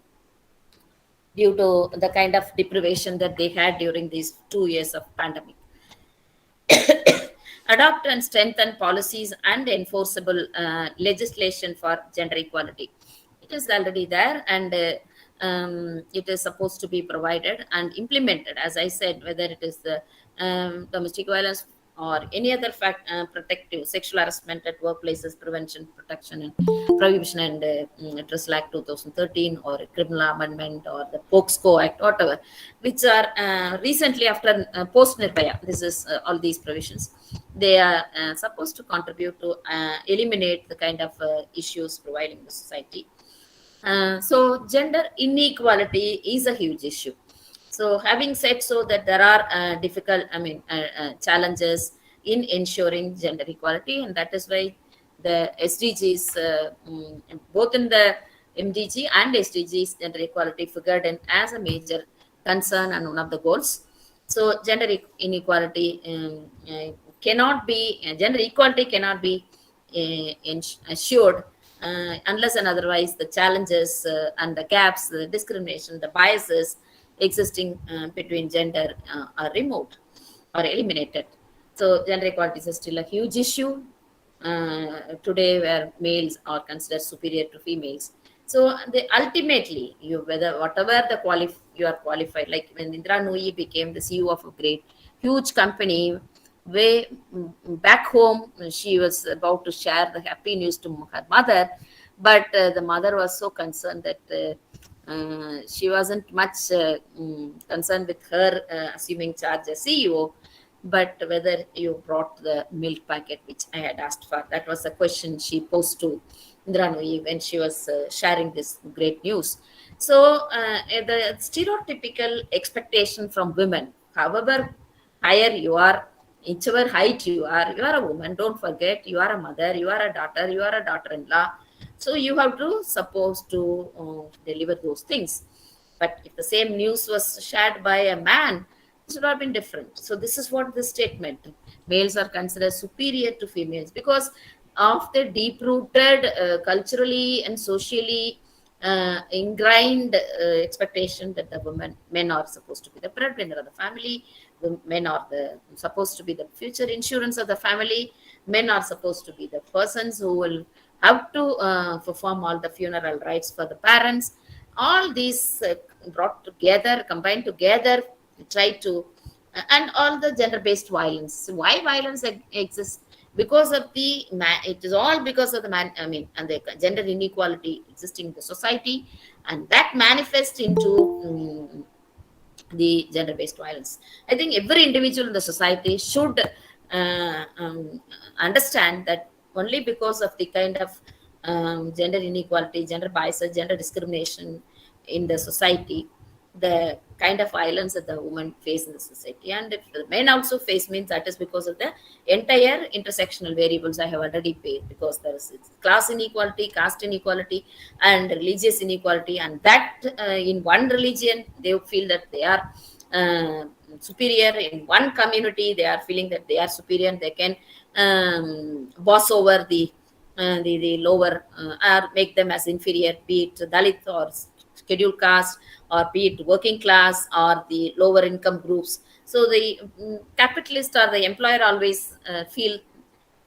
due to the kind of deprivation that they had during these 2 years of pandemic. Adopt and strengthen policies and enforceable legislation for gender equality. It is already there, and it is supposed to be provided and implemented. As I said, whether it is the domestic violence or any other protective sexual harassment at workplaces, prevention, protection, and prohibition, and Trust Act 2013, or a criminal amendment, or the POXCO Act, whatever, which are recently after post Nirbhaya. This is all these provisions. They are supposed to contribute to eliminate the kind of issues prevailing in the society. So gender inequality is a huge issue. So having said so, that there are challenges in ensuring gender equality, and that is why the SDGs, both in the MDG and SDGs, gender equality figured in as a major concern and one of the goals. So inequality cannot be gender equality cannot be assured unless and otherwise the challenges and the gaps, the discrimination, the biases existing between gender are removed or eliminated. So gender equality is still a huge issue today, where males are considered superior to females. So they ultimately, you whether whatever the you are qualified, like when Indra Nooyi became the CEO of a great huge company, way back home she was about to share the happy news to her mother, but the mother was so concerned that she wasn't much concerned with her assuming charge as CEO, but whether you brought the milk packet, which I had asked for. That was a question she posed to Indra Nooyi when she was sharing this great news. So the stereotypical expectation from women, however higher you are, whichever height you are a woman. Don't forget, you are a mother, you are a daughter, you are a daughter-in-law. So you have to supposed to deliver those things. But if the same news was shared by a man, it would have been different. So this is what this statement: males are considered superior to females because of the deep-rooted culturally and socially ingrained expectation that the men are supposed to be the breadwinner of the family, the men are supposed to be the future insurance of the family, men are supposed to be the persons who will have to perform all the funeral rites for the parents. All these brought together, combined together, try to and all the gender-based violence. Why violence exists? Because of the man. It is all because of the man. I mean, and the gender inequality existing in the society, and that manifests into the gender-based violence. I think every individual in the society should understand that only because of the kind of gender inequality, gender bias, gender discrimination in the society, the kind of violence that the women face in the society, and if the men also face, means that is because of the entire intersectional variables I have already paid, because there is class inequality, caste inequality, and religious inequality, and that in one religion they feel that they are superior, in one community they are feeling that they are superior and they can boss over the lower or make them as inferior, be it Dalit or scheduled caste, or be it working class or the lower income groups. So the capitalist or the employer always feel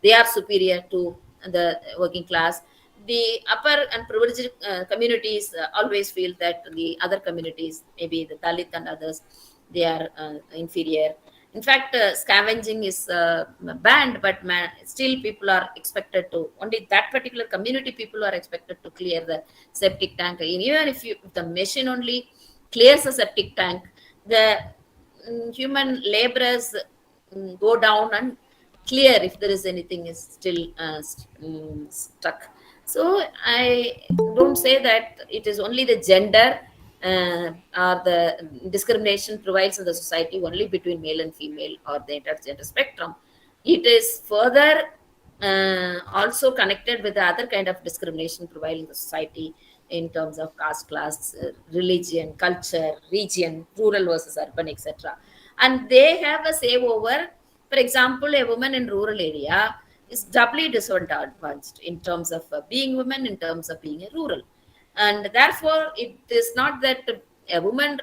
they are superior to the working class. The upper and privileged communities always feel that the other communities, maybe the Dalit and others, they are inferior. In fact, scavenging is banned, but still people are expected to, only that particular community people are expected to clear the septic tank. And even if the machine only clears the septic tank, the human laborers go down and clear if there is anything is still stuck. So I don't say that it is only the gender or the discrimination prevails in the society only between male and female or the intergender spectrum. It is further also connected with the other kind of discrimination prevailing in the society in terms of caste, class, religion, culture, region, rural versus urban, etc. And they have a say over. For example, a woman in rural area is doubly disadvantaged in terms of being woman, in terms of being a rural, and therefore it is not that a woman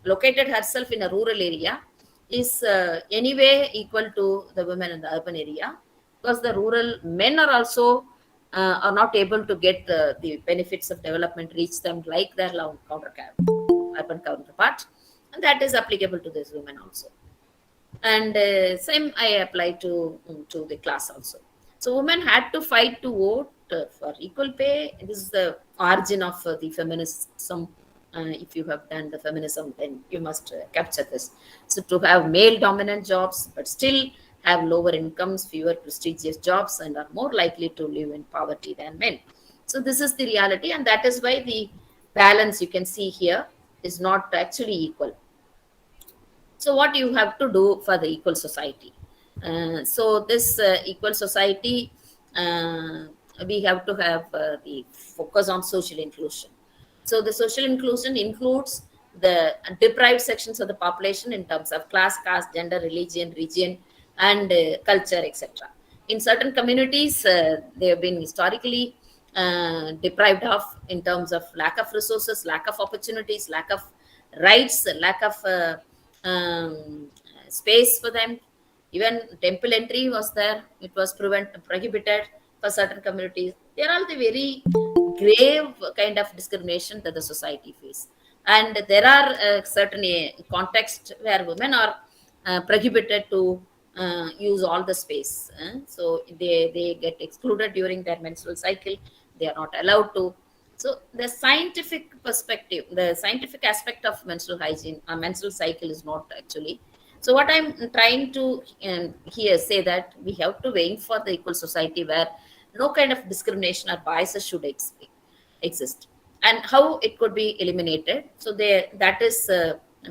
located herself in a rural area is anyway equal to the women in the urban area, because the rural men are also are not able to get the benefits of development reach them like their urban counterpart, and that is applicable to this women also. And same I apply to the class also. So women had to fight to vote for equal pay. This is the origin of the feminism. If you have done the feminism, then you must capture this. So to have male dominant jobs but still have lower incomes, fewer prestigious jobs, and are more likely to live in poverty than men. So this is the reality, and that is why the balance you can see here is not actually equal. So what you have to do for the equal society? So this equal society, we have to have the focus on social inclusion. So the social inclusion includes the deprived sections of the population in terms of class, caste, gender, religion, region, and culture, etc. In certain communities, they have been historically deprived of in terms of lack of resources, lack of opportunities, lack of rights, lack of space for them. Even temple entry was there; it was prohibited for certain communities. They are all the very grave kind of discrimination that the society face. And there are certain contexts where women are prohibited to use all the space. So they get excluded during their menstrual cycle. They are not allowed to. So the scientific perspective, the scientific aspect of menstrual hygiene, menstrual cycle is not actually. So what I'm trying to here say that we have to aim for the equal society where no kind of discrimination or biases should exist, and how it could be eliminated. So there, that is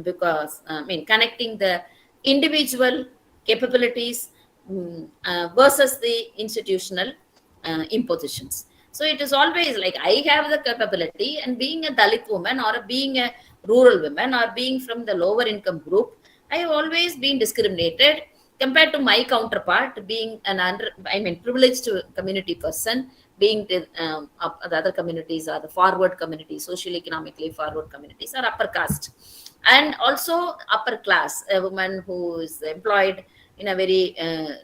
because I mean connecting the individual capabilities versus the institutional impositions. So it is always like I have the capability, and being a Dalit woman or being a rural woman or being from the lower income group, I have always been discriminated compared to my counterpart, being an privileged community person, being the other communities are the forward communities, socially economically forward communities, or upper caste, and also upper class, a woman who is employed in a very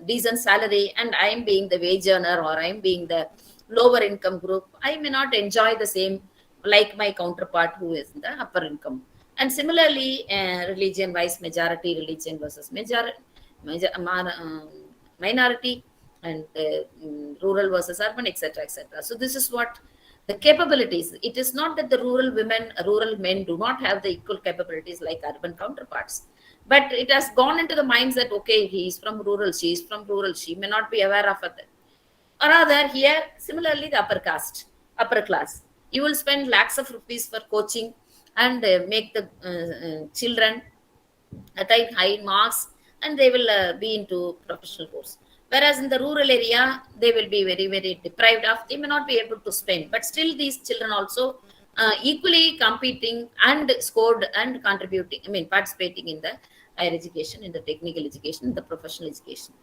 decent salary, and I am being the wage earner or I am being the lower income group, I may not enjoy the same like my counterpart who is in the upper income. And similarly, religion wise, majority religion versus minority, and rural versus urban, etc., etc. So this is what the capabilities. It is not that the rural women, rural men do not have the equal capabilities like urban counterparts, but it has gone into the minds that okay, he is from rural, she is from rural, she may not be aware of it. Or rather, here, similarly, the upper caste, upper class, you will spend lakhs of rupees for coaching and make the children attain high marks, and they will be into professional course. Whereas in the rural area, they will be very, very deprived of, they may not be able to spend. But still, these children also equally competing and scored and contributing, I mean, participating in the higher education, in the technical education, in the professional education.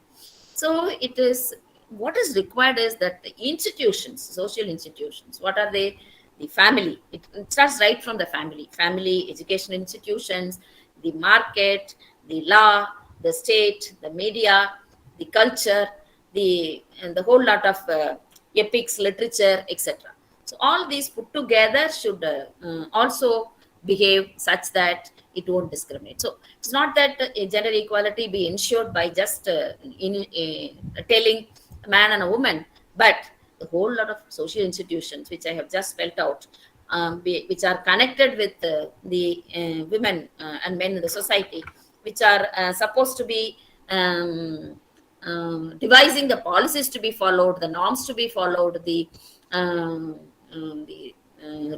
So it is what is required is that the institutions, social institutions, what are they? The family. It starts right from the family, education institutions, the market, the law, the state, the media, the culture, the and the whole lot of epics, literature, etc. So all these put together should also behave such that it won't discriminate. So it's not that gender equality be ensured by just telling a man and a woman, but the whole lot of social institutions which I have just spelled out, which are connected with the women and men in the society, which are supposed to be devising the policies to be followed, the norms to be followed, the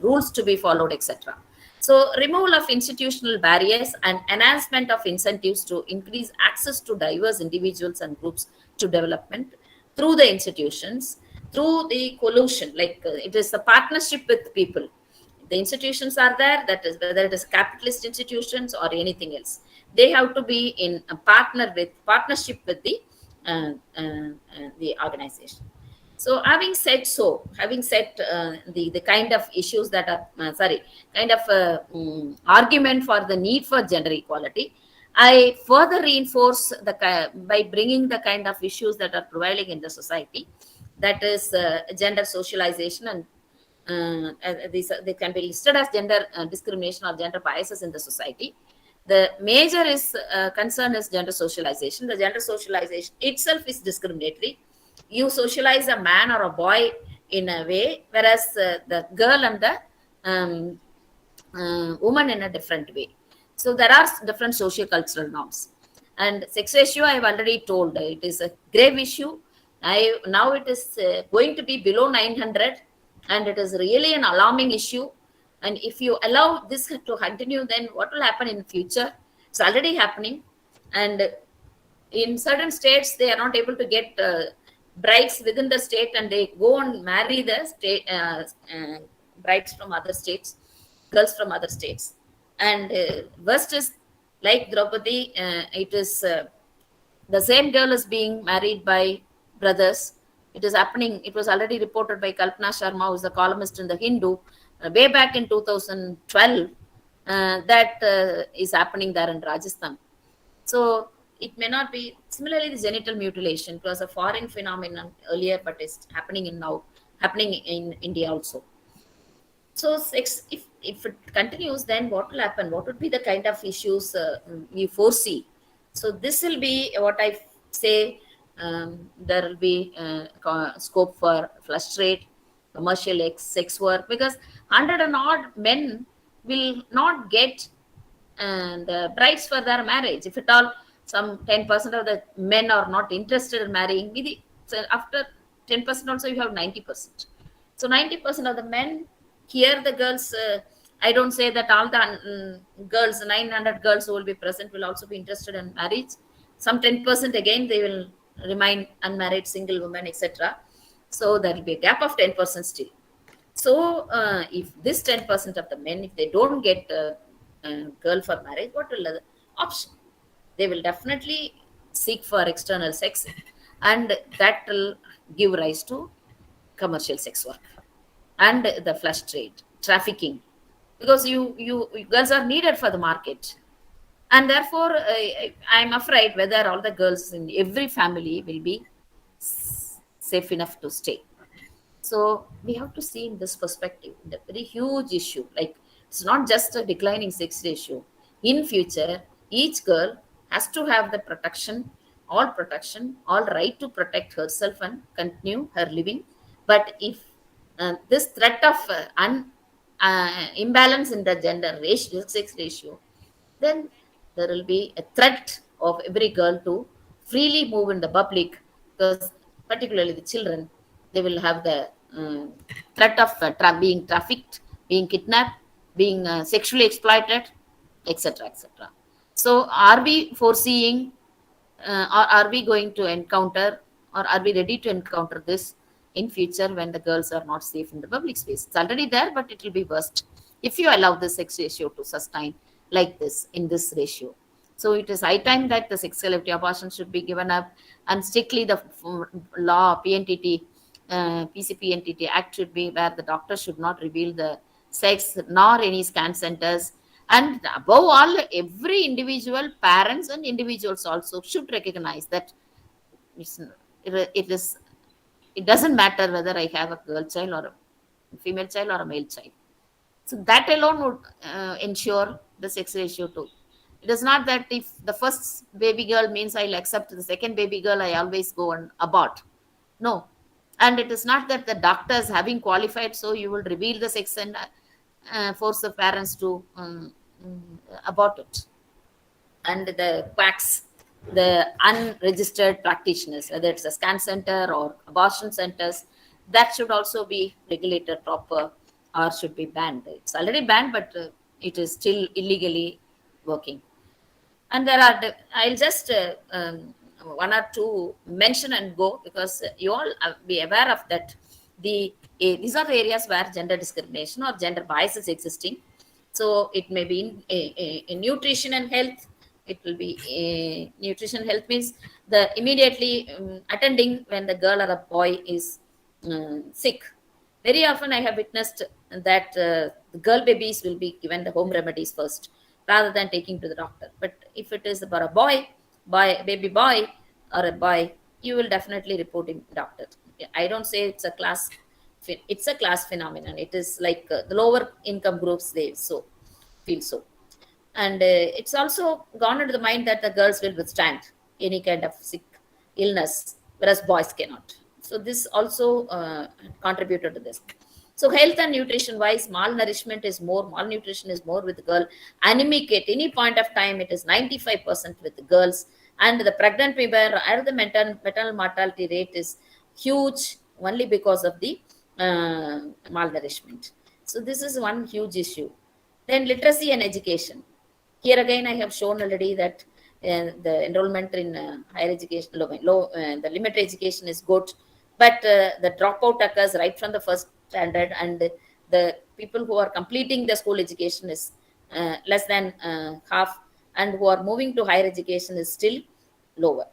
rules to be followed, etc. So, removal of institutional barriers and enhancement of incentives to increase access to diverse individuals and groups to development through the institutions, through the collusion, like it is a partnership with people. The institutions are there, that is whether it is capitalist institutions or anything else, they have to be in a partnership with the organization. So having said the kind of issues that are kind of argument for the need for gender equality, I further reinforce by bringing the kind of issues that are prevailing in the society, that is gender socialization, and they can be listed as gender discrimination or gender biases in the society. The major concern is gender socialization. The gender socialization itself is discriminatory. You socialize a man or a boy in a way, whereas the girl and the um, woman in a different way. So there are different socio-cultural norms. And sex ratio, I have already told, it is a grave issue. Now it is going to be below 900, and it is really an alarming issue. And if you allow this to continue, then what will happen in future? It's already happening. And in certain states, they are not able to get brides within the state, and they go and marry the state brides from other states, girls from other states. And worst is, like Draupadi, it is the same girl is being married by brothers. It is happening. It was already reported by Kalpana Sharma, who is the columnist in the Hindu, way back in 2012. That is happening there in Rajasthan. So it may not be. Similarly, the genital mutilation, it was a foreign phenomenon earlier, but it's happening in India also. So if it continues, then what will happen? What would be the kind of issues we foresee? So this will be what I say. There will be scope for frustrate commercial sex work, because 100 and odd men will not get and brides for their marriage. If at all, some 10% of the men are not interested in marrying, so after 10% also you have 90%. So 90% of the men, here the girls, I don't say that all the girls, 900 girls who will be present will also be interested in marriage. Some 10% again, they will remain unmarried, single women, etc. So there will be a gap of 10% still. So, if this 10% of the men, if they don't get a girl for marriage, what will the option? They will definitely seek for external sex, and that will give rise to commercial sex work and the flesh trade, trafficking, because you girls are needed for the market, and therefore I'm afraid whether all the girls in every family will be safe enough to stay. So we have to see in this perspective the very huge issue. Like, it's not just a declining sex ratio. In future, each girl has to have the protection, all right to protect herself and continue her living. But if this threat of imbalance in the gender ratio, sex ratio, then there will be a threat of every girl to freely move in the public, because particularly the children, they will have the threat of being trafficked, being kidnapped, being sexually exploited, etc., etc. So are we foreseeing, or are we going to encounter, or are we ready to encounter this in future when the girls are not safe in the public space? It's already there, but it will be worst if you allow the sex ratio to sustain like this, in this ratio. So it is high time that the sexual abortion should be given up, and strictly the law PNTT, PCPNTT Act should be where the doctor should not reveal the sex nor any scan centers. And above all, every individual, parents and individuals also should recognize that it's, it is, it doesn't matter whether I have a girl child or a female child or a male child. So that alone would ensure the sex ratio too. It is not that if the first baby girl means I'll accept the second baby girl, I always go and abort. No. And it is not that the doctors having qualified, so you will reveal the sex and force the parents to abort it. And the quacks, the unregistered practitioners, whether it's a scan center or abortion centers, that should also be regulated proper or should be banned. It's already banned, but it is still illegally working. And there are I'll just one or two mention and go, because you all be aware of that. These are the areas where gender discrimination or gender bias is existing. So it may be in nutrition and health. It will be nutrition health means the immediately attending when the girl or a boy is sick. Very often, I have witnessed that the girl babies will be given the home remedies first rather than taking to the doctor. But if it is about a baby boy or a boy, you will definitely report him to doctor. I don't say it's a class. It's a class phenomenon. It is like the lower income groups they so feel so. And it's also gone into the mind that the girls will withstand any kind of sick illness, whereas boys cannot. So this also contributed to this. So health and nutrition wise, malnutrition is more with the girl. Anemic at any point of time, it is 95% with the girls. And the pregnant women and the maternal mortality rate is huge only because of the malnourishment. So this is one huge issue. Then literacy and education. Here again, I have shown already that the enrollment in higher education, the limit education is good, but the dropout occurs right from the first standard, and the people who are completing the school education is less than half, and who are moving to higher education is still lower.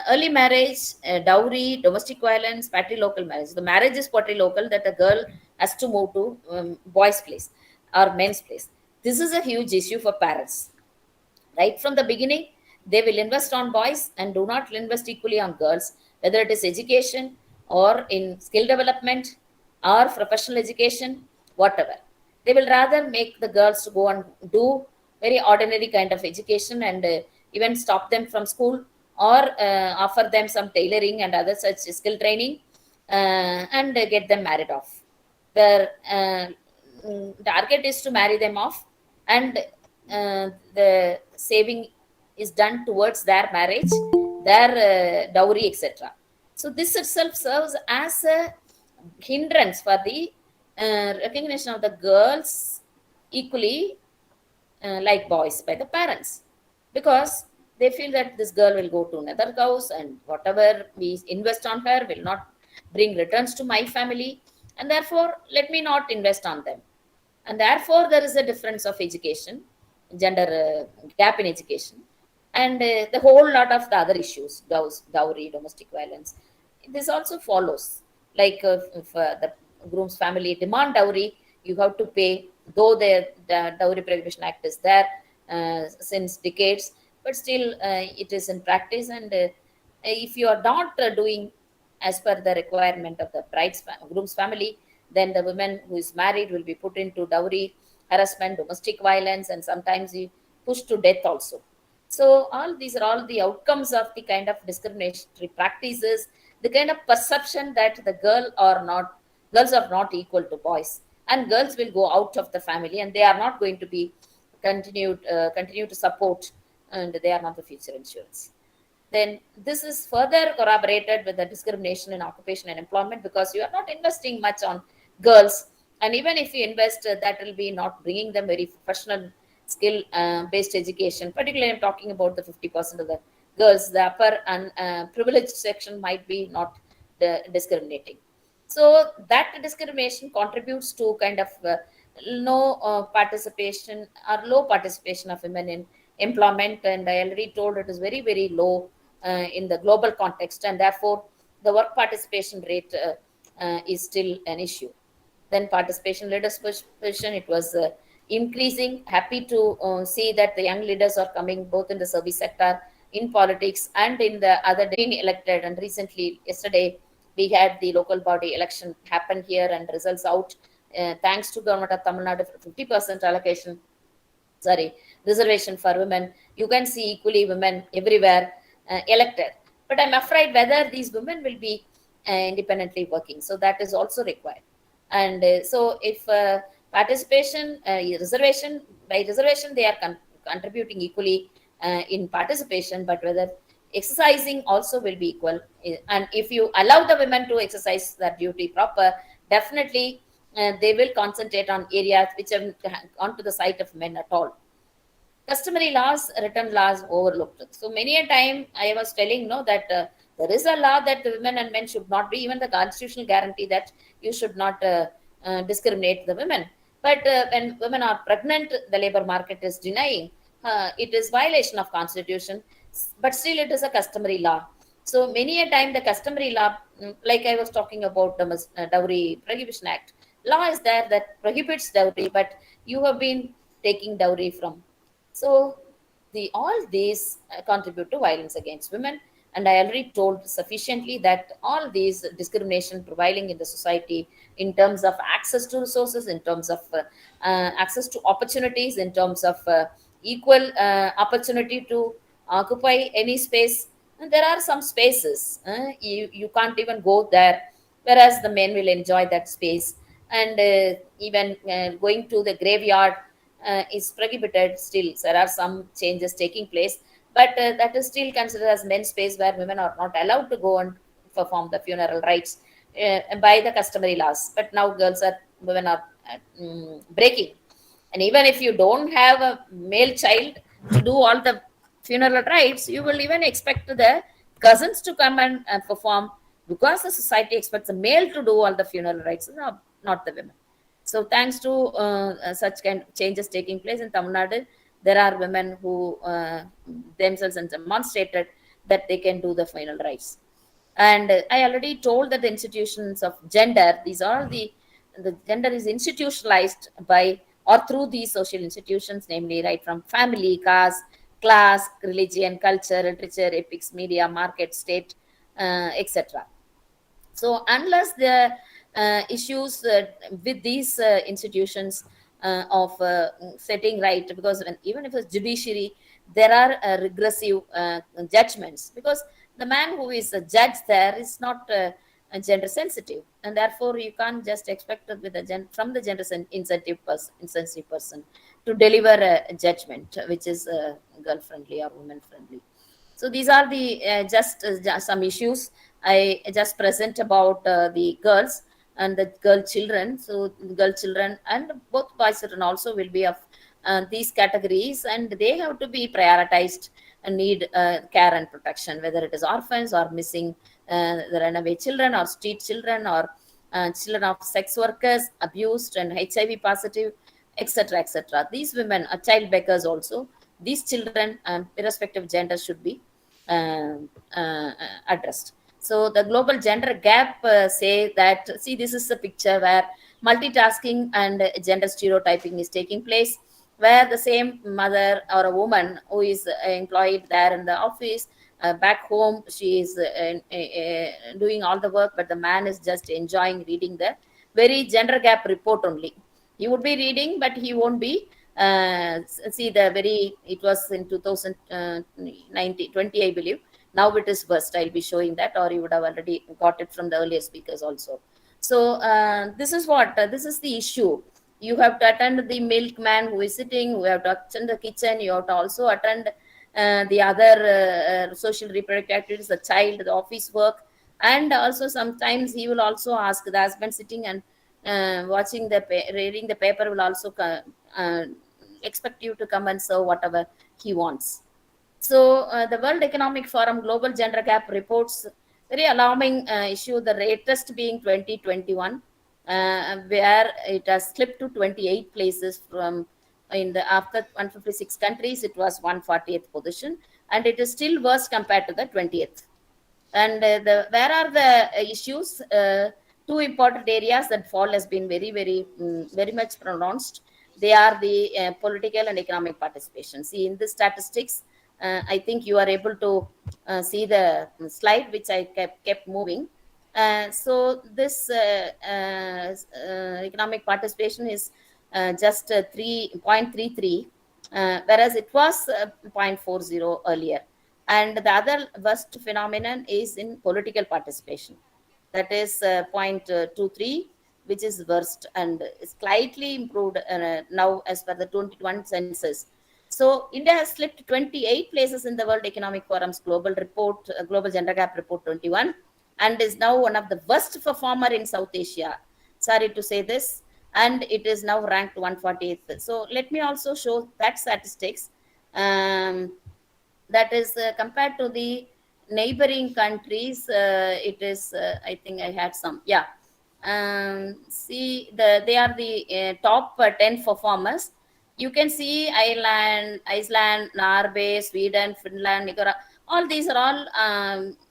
Early marriage, dowry, domestic violence, patrilocal marriage. The marriage is patrilocal, that a girl has to move to boys' place or men's place. This is a huge issue for parents. Right from the beginning, they will invest on boys and do not invest equally on girls, whether it is education or in skill development or professional education, whatever. They will rather make the girls to go and do very ordinary kind of education, and even stop them from school, or offer them some tailoring and other such skill training, and get them married off. Their target is to marry them off, and the saving is done towards their marriage, their dowry, etc. So this itself serves as a hindrance for the recognition of the girls equally like boys by the parents, because they feel that this girl will go to another house, and whatever we invest on her will not bring returns to my family, and therefore let me not invest on them. And therefore there is a difference of education, gender gap in education, and the whole lot of the other issues, dowry, domestic violence. This also follows, like if the groom's family demand dowry, you have to pay, though the Dowry Prohibition Act is there since decades, but still it is in practice. And if you are not doing as per the requirement of the groom's family, then the woman who is married will be put into dowry, harassment, domestic violence, and sometimes he pushed to death also. So all these are all the outcomes of the kind of discriminatory practices, the kind of perception that girls are not equal to boys, and girls will go out of the family, and they are not going to be continue to support, and they are not the future insurance. Then this is further corroborated with the discrimination in occupation and employment, because you are not investing much on girls, and even if you invest, that will be not bringing them very professional skill based education. Particularly I'm talking about the 50% of the girls, the upper and privileged section might be not discriminating. So that discrimination contributes to kind of no participation or low participation of women in employment, and I already told it is very very low in the global context, and therefore the work participation rate is still an issue. Then participation leaders position, it was increasing. Happy to see that the young leaders are coming both in the service sector, in politics, and in the other being elected. And recently, yesterday, we had the local body election happen here, and results out. Thanks to government of Tamil Nadu for 50% allocation, sorry, reservation for women, you can see equally women everywhere elected. But I'm afraid whether these women will be independently working, so that is also required. And so if participation reservation, by reservation they are contributing equally in participation, but whether exercising also will be equal. And if you allow the women to exercise their duty proper, definitely they will concentrate on areas which have gone to the side of men at all. Customary laws, written laws overlooked. So many a time I was telling no that there is a law that the women and men should not be, even the constitutional guarantee that you should not discriminate the women. But when women are pregnant, the labor market is denying. It is violation of constitution, but still it is a customary law. So many a time the customary law, like I was talking about the dowry prohibition act, law is there that prohibits dowry, but you have been taking dowry from. So the all these contribute to violence against women, and I already told sufficiently that all these discrimination prevailing in the society in terms of access to resources, in terms of access to opportunities, in terms of equal opportunity to occupy any space. And there are some spaces you can't even go there, whereas the men will enjoy that space. And even going to the graveyard is prohibited still. There are some changes taking place, but that is still considered as men's space where women are not allowed to go and perform the funeral rites by the customary laws. But now women are breaking. And even if you don't have a male child to do all the funeral rites, you will even expect the cousins to come and perform, because the society expects the male to do all the funeral rites, not the women. So thanks to such kind of changes taking place in Tamil Nadu, there are women who themselves and demonstrated that they can do the final rites. And I already told that the institutions of gender, these are the gender is institutionalized by or through these social institutions, namely right from family, caste, class, religion, culture, literature, epics, media, market, state, etc. So unless the issues with these institutions of setting right, because even if it's judiciary, there are regressive judgments, because the man who is a judge there is not gender sensitive, and therefore you can't just expect it with a from the gender insensitive person to deliver a judgment which is girl friendly or woman friendly. So these are the just some issues I just present about the girls and the girl children. So girl children and both boys children also will be of these categories, and they have to be prioritized and need care and protection, whether it is orphans or missing the runaway children or street children or children of sex workers, abused and HIV positive, etc., etc. These women are child beggars also. These children, irrespective of gender, should be addressed. So the global gender gap say that, see, this is a picture where multitasking and gender stereotyping is taking place, where the same mother or a woman who is employed there in the office, back home she is doing all the work, but the man is just enjoying reading the very gender gap report only. He would be reading, but he won't be see the very, it was in 2020 I believe. Now it is worst, I'll be showing that, or you would have already got it from the earlier speakers also. So this is what this is the issue. You have to attend the milkman who is sitting, you have to attend the kitchen, you have to also attend the other social reproductive activities, the child, the office work. And also sometimes he will also ask the husband sitting and watching the reading the paper will also expect you to come and serve whatever he wants. So the World Economic Forum Global Gender Gap reports very alarming issue, the latest being 2021, where it has slipped to 28 places from, in the after 156 countries, it was 140th position, and it is still worse compared to the 20th. And where are the issues? Two important areas that fall has been very much pronounced. They are the political and economic participation. See in the statistics, I think you are able to see the slide which I kept moving. So this economic participation is just 3.33, whereas it was 0.40 earlier. And the other worst phenomenon is in political participation, that is 0.23, which is worst and slightly improved now as per the 21 census. So India has slipped 28 places in the World Economic Forum's global report, Global Gender Gap Report 21, and is now one of the worst performer in South Asia. Sorry to say this, and it is now ranked 148th. So let me also show that statistics. Um, that is compared to the neighboring countries, it is I think I had some, yeah. See, they are the top 10 performers. You can see Iceland, Norway, Sweden, Finland, Nicaragua. All these are all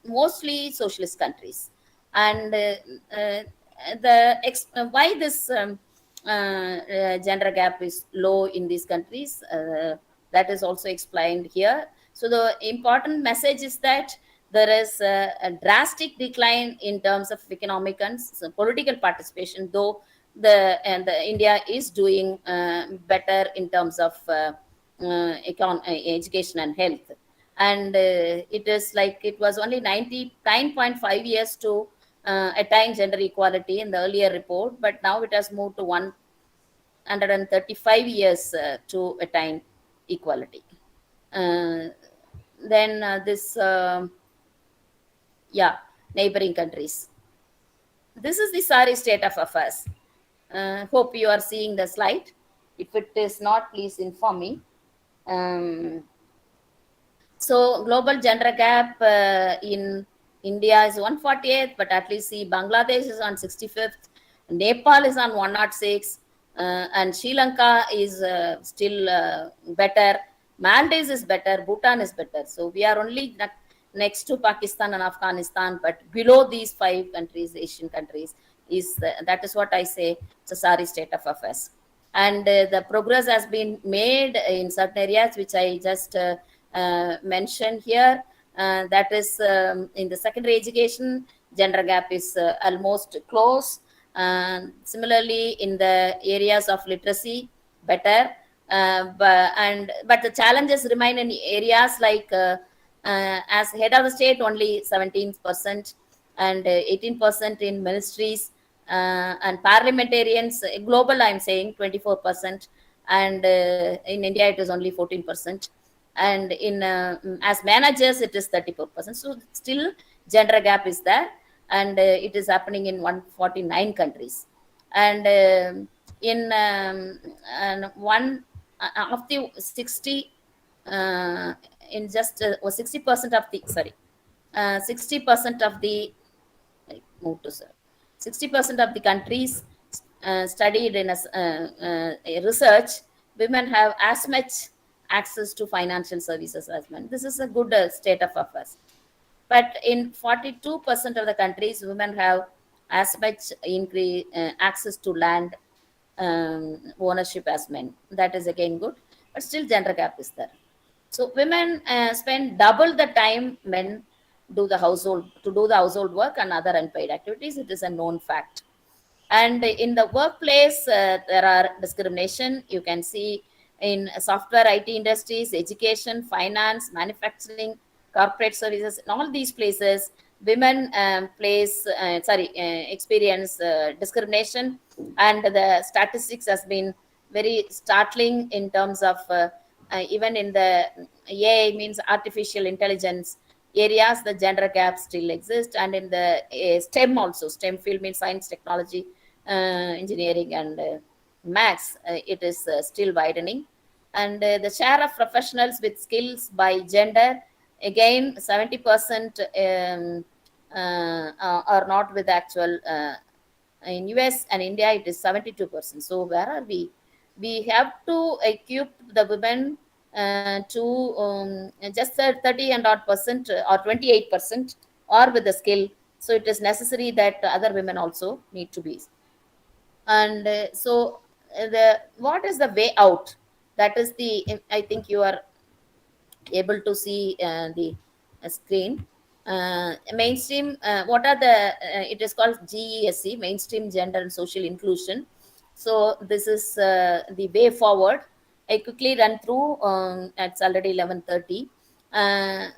mostly socialist countries. And why this gender gap is low in these countries, that is also explained here. So the important message is that there is a drastic decline in terms of economic and political participation, though the India is doing better in terms of education and health. And it is like it was only 99.5 years to attain gender equality in the earlier report, but now it has moved to 135 years to attain equality. Uh, then this yeah, neighboring countries. This is the sorry state of affairs. Hope you are seeing the slide. If it is not, please inform me. um, so global gender gap in India is 148th, but at least see Bangladesh is on 65th, Nepal is on 106, and Sri Lanka is still better. Maldives is better, Bhutan is better. So we are only next to Pakistan and Afghanistan, but below these five countries, Asian countries, is that is what I say. It's a sorry state of affairs. And the progress has been made in certain areas which I just mentioned here. That is in the secondary education, gender gap is almost close. Similarly, in the areas of literacy, better. But the challenges remain in areas like as head of the state, only 17%, and 18% in ministries, and parliamentarians, global I'm saying 24%, and in India it is only 14%, and in as managers it is 34%. So still gender gap is there, and it is happening in 149 countries. And in and one of the 60 uh, in just 60% of the, sorry, 60% of the, I move to sir, 60% of the countries studied in a research, women have as much access to financial services as men. This is a good state of affairs. But in 42% of the countries, women have as much access to land ownership as men. That is again good, but still gender gap is there. So women spend double the time men do the household work and other unpaid activities. It is a known fact. And in the workplace, there are discrimination. You can see in software, IT industries, education, finance, manufacturing, corporate services, in all these places, women experience discrimination. And the statistics has been very startling in terms of even in the AI, means artificial intelligence areas, the gender gap still exists. And in the STEM also, STEM field means science, technology, engineering, and maths, it is still widening. And the share of professionals with skills by gender, again 70% are not with actual in US and India it is 72%. So where are we? We have to equip the women to just 30 and odd percent or 28% or with the skill. So it is necessary that other women also need to be. And the what is the way out? That is the, I think you are able to see the screen. Mainstream, what are the, it is called GESC, Mainstream Gender and Social Inclusion. So this is the way forward. I quickly run through. It's already 11:30.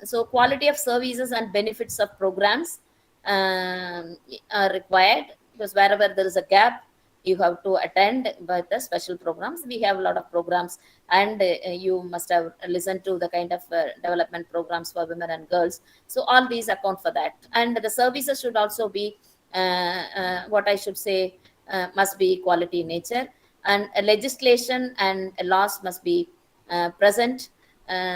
So quality of services and benefits of programs are required, because wherever there is a gap, you have to attend by the special programs. We have a lot of programs, and you must have listened to the kind of development programs for women and girls. So all these account for that, and the services should also be what I should say, must be quality in nature, and a legislation and a laws must be present.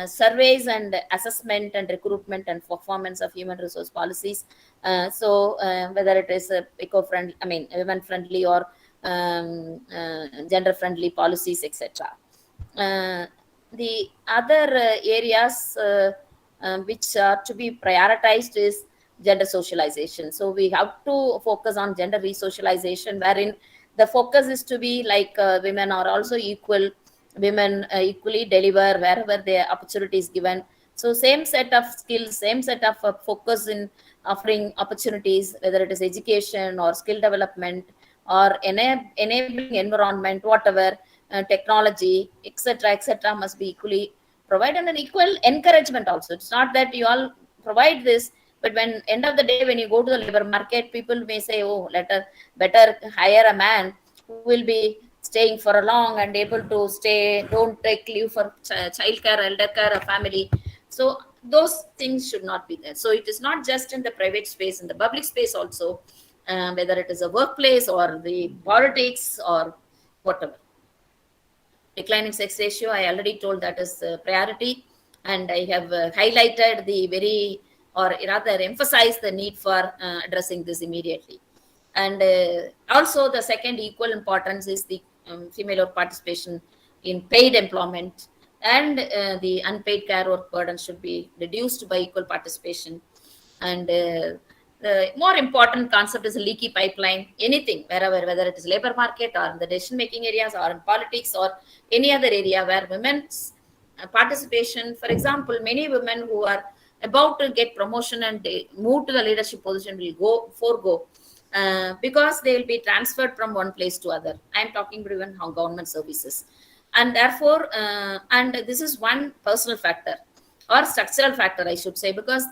Surveys and assessment and recruitment and performance of human resource policies. Whether it is eco-friendly, I mean, women-friendly or gender-friendly policies, etc. Uh, the other areas which are to be prioritized is gender socialization. So we have to focus on gender resocialization, wherein the focus is to be like women are also equal, women equally deliver wherever their opportunity is given. So same set of skills, same set of focus in offering opportunities, whether it is education or skill development or enabling environment, whatever, technology, etc., etc., must be equally provided, and an equal encouragement also. It's not that you all provide this, but when end of the day, when you go to the labor market, people may say, oh, better hire a man who will be staying for a long and able to stay, don't take leave for child care, elder care, or family. So those things should not be there. So it is not just in the private space, in the public space also, whether it is a workplace or the politics or whatever. Declining sex ratio, I already told that is a priority, and I have highlighted the very, or rather emphasized the need for addressing this immediately. And also the second equal importance is the female participation in paid employment, and the unpaid care work burden should be reduced by equal participation. And the more important concept is a leaky pipeline. Anything, wherever, whether it is labor market or in the decision making areas or in politics or any other area where women's participation, for example, many women who are about to get promotion and they move to the leadership position will go forego because they will be transferred from one place to other. I am talking about even government services, and therefore, and this is one personal factor or structural factor, I should say, because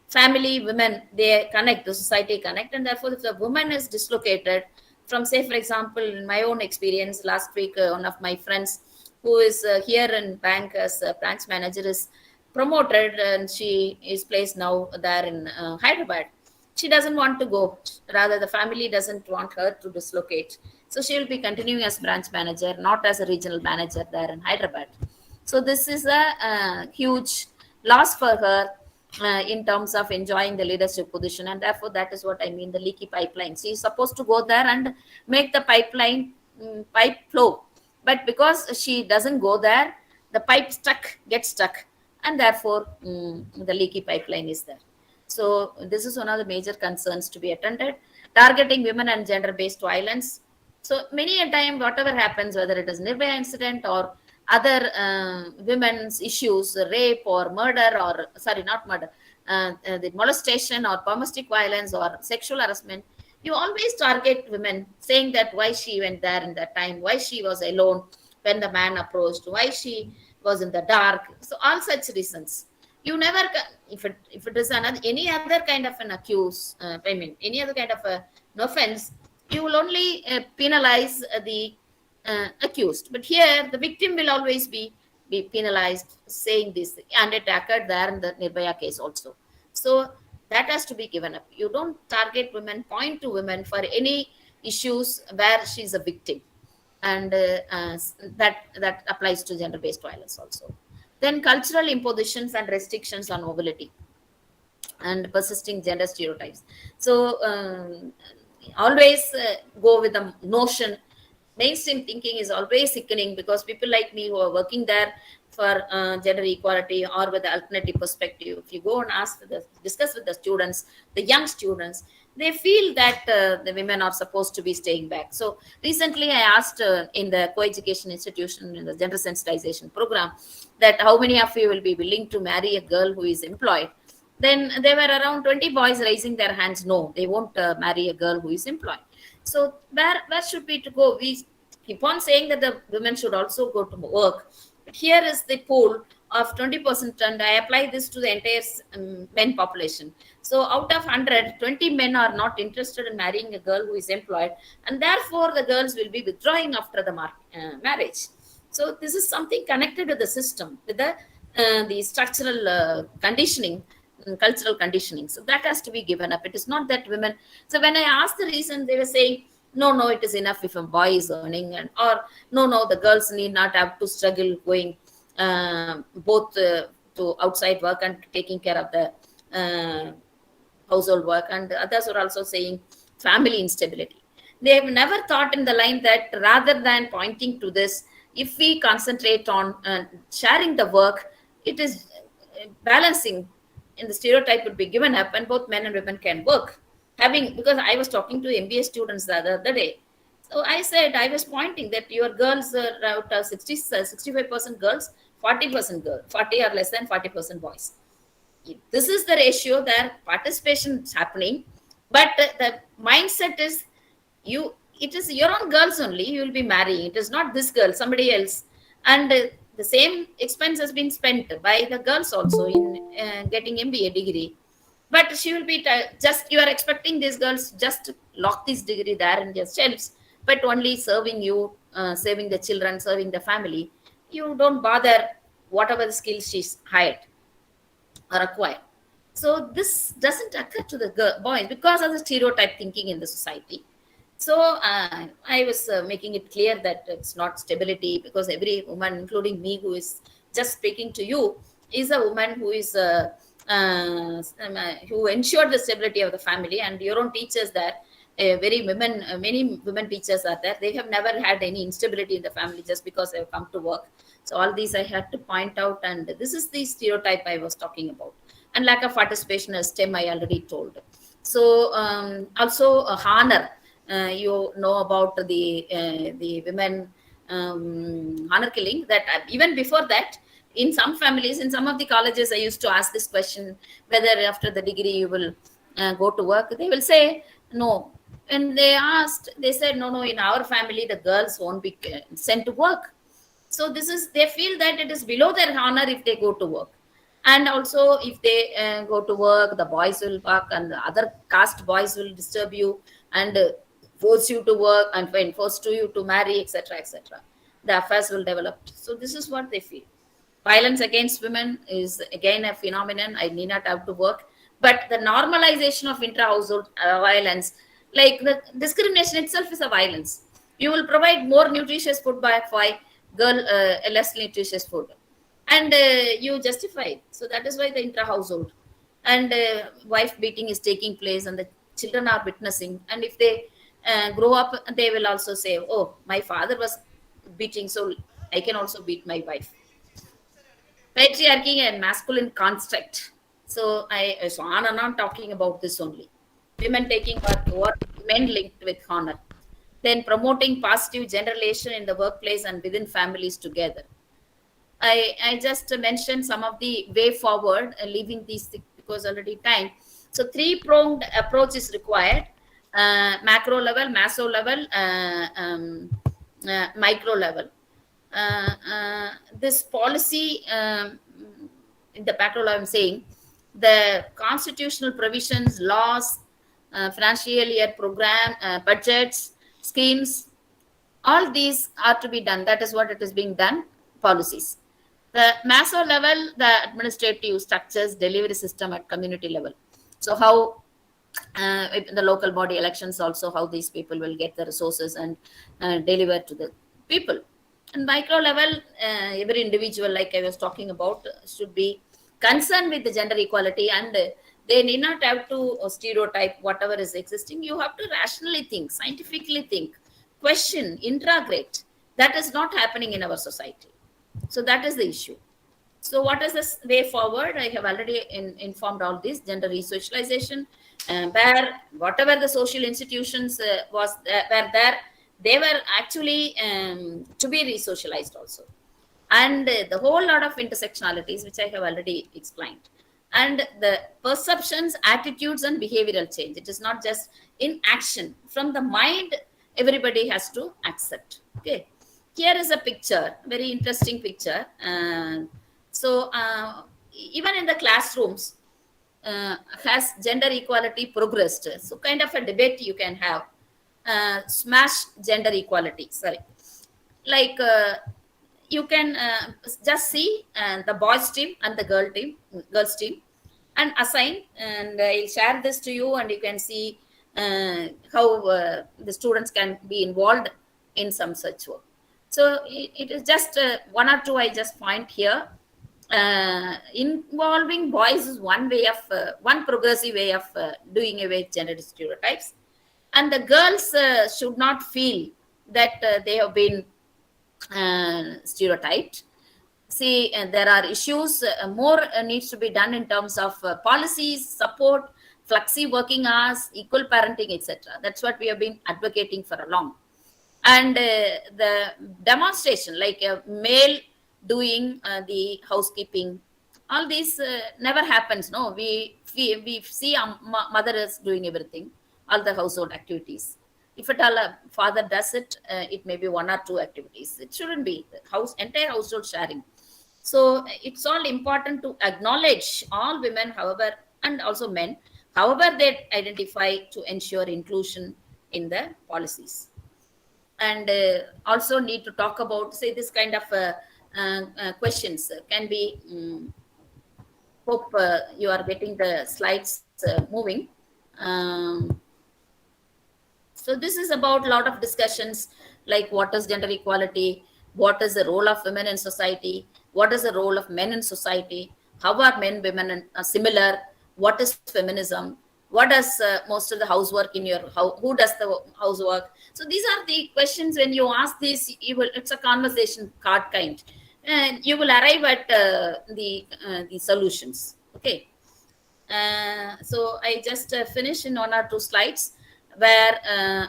family, women, they connect, the society connect, and therefore, if the woman is dislocated from, say, for example, in my own experience, last week, one of my friends who is here in bank as a branch manager is promoted, and she is placed now there in Hyderabad. She doesn't want to go, rather the family doesn't want her to dislocate, so she will be continuing as branch manager, not as a regional manager there in Hyderabad. So this is a, huge loss for her in terms of enjoying the leadership position, and therefore that is what I mean, the leaky pipeline. She is supposed to go there and make the pipeline pipe flow, but because she doesn't go there, the pipe gets stuck, and therefore the leaky pipeline is there. So this is one of the major concerns to be attended. Targeting women and gender-based violence. So many a time, whatever happens, whether it is Nirbhaya incident or other women's issues, rape or murder, or sorry, not murder, the molestation or domestic violence or sexual harassment, you always target women, saying that why she went there in that time, why she was alone when the man approached, why she was in the dark. So all such reasons. You never, if it is another any other kind of an accuse, I mean any other kind of an offense, you will only penalize the accused. But here, the victim will always be penalized, saying this, and it occurred there in the Nirbhaya case also. So that has to be given up. You don't target women, point to women for any issues where she's a victim, and that applies to gender-based violence also. Then cultural impositions and restrictions on mobility and persisting gender stereotypes. So always go with the notion. Mainstream thinking is always sickening, because people like me who are working there for gender equality or with the alternative perspective, if you go and discuss with the students, the young students, they feel that the women are supposed to be staying back. So recently I asked in the co-education institution in the gender sensitization program that how many of you will be willing to marry a girl who is employed. Then there were around 20 boys raising their hands. No, they won't marry a girl who is employed. So where should we to go? We keep on saying that the women should also go to work, Here is the pool of 20%, and I apply this to the entire men population. So out of 100, 20 men are not interested in marrying a girl who is employed, and therefore the girls will be withdrawing after the marriage. So this is something connected to the system, with the structural conditioning, cultural conditioning. So that has to be given up. It is not that women. So when I asked the reason, they were saying, no, no, it is enough if a boy is earning, and or no, no, the girls need not have to struggle going both to outside work and taking care of the household work. And others are also saying family instability. They have never thought in the line that rather than pointing to this, if we concentrate on sharing the work, it is balancing, and the stereotype would be given up and both men and women can work. Having, because I was talking to MBA students the other day, so I said, I was pointing that your girls are out of 60, 65% girls, 40% girls, 40 or less than 40% boys. If this is the ratio, there participation is happening, but the mindset is, you, it is your own girls only you will be marrying. It is not this girl, somebody else. And the same expense has been spent by the girls also in getting MBA degree. But she will be just, you are expecting these girls just to lock this degree there in their shelves, but only serving you, saving the children, serving the family. You don't bother whatever the skills she's hired or acquired. So this doesn't occur to the boys because of the stereotype thinking in the society. So I was making it clear that it's not stability, because every woman, including me, who is just speaking to you, is a woman who is who ensured the stability of the family. And your own teachers there, many women teachers are there. They have never had any instability in the family just because they have come to work. So all these I had to point out, and this is the stereotype I was talking about. And lack of participation as STEM, I already told. So also honor. You know about the women honor killing. That even before that, in some families, in some of the colleges, I used to ask this question, whether after the degree you will go to work. They will say no. And they asked, they said, no, no, in our family the girls won't be sent to work. So this is, they feel that it is below their honor if they go to work. And also if they go to work, the boys will work, and the other caste boys will disturb you and force you to work, and when forced to you to marry, etc., etc., the affairs will develop. So this is what they feel. Violence against women is again a phenomenon. I need not have to work, but the normalization of intra-household violence, like the discrimination itself, is a violence. You will provide more nutritious food by girl less nutritious food, and you justify it. So that is why the intra-household and wife beating is taking place, and the children are witnessing. And if they grow up, they will also say, oh, my father was beating, so I can also beat my wife. Patriarchy and masculine construct. So I so on and on talking about this only. Women taking what men linked with honor. Then promoting positive gender relation in the workplace and within families together. I just mentioned some of the way forward, leaving these because already time. So three-pronged approach is required: macro level, meso level, micro level. This policy, in the macro level, I'm saying the constitutional provisions, laws, financial year program, budgets, schemes, all these are to be done. That is what it is being done. Policies. The meso level, the administrative structures, delivery system at community level. So how in the local body elections, also how these people will get the resources and deliver to the people. And micro level, every individual, like I was talking about, should be concerned with the gender equality, and they need not have to stereotype whatever is existing. You have to rationally think, scientifically think, question, integrate. That is not happening in our society. So that is the issue. So what is this way forward? I have already informed all this: gender resocialization, where whatever the social institutions were there, they were actually to be resocialized also. And the whole lot of intersectionalities, which I have already explained. And the perceptions, attitudes, and behavioral change. It is not just in action. From the mind, everybody has to accept. Okay. Here is a picture, very interesting picture. So even in the classrooms, has gender equality progressed? So kind of a debate you can have. Smash gender equality. Sorry, like you can just see the boys team and the girls team, and assign. And I'll share this to you, and you can see how the students can be involved in some such work. So it is just one or two I just find here. Involving boys is one way of one progressive way of doing away with gender stereotypes, and the girls should not feel that they have been stereotyped. See, there are issues, more needs to be done in terms of policies, support, flexi working hours, equal parenting, etc. That's what we have been advocating for a long. And the demonstration, like a male doing the housekeeping, all these never happens. No, we see our mother is doing everything, all the household activities. If at all a father does it, it may be one or two activities. It shouldn't be the house entire household sharing. So it's all important to acknowledge all women, however, and also men, however they identify, to ensure inclusion in the policies. And also need to talk about, say, this kind of questions can be hope you are getting the slides moving. um, so this is about a lot of discussions, like what is gender equality, what is the role of women in society, what is the role of men in society, how are men, women similar, what is feminism, what does most of the housework in your house, who does the housework. So these are the questions. When you ask this, you will, it's a conversation card kind, and you will arrive at the solutions. Okay. So I just finished in one or two slides where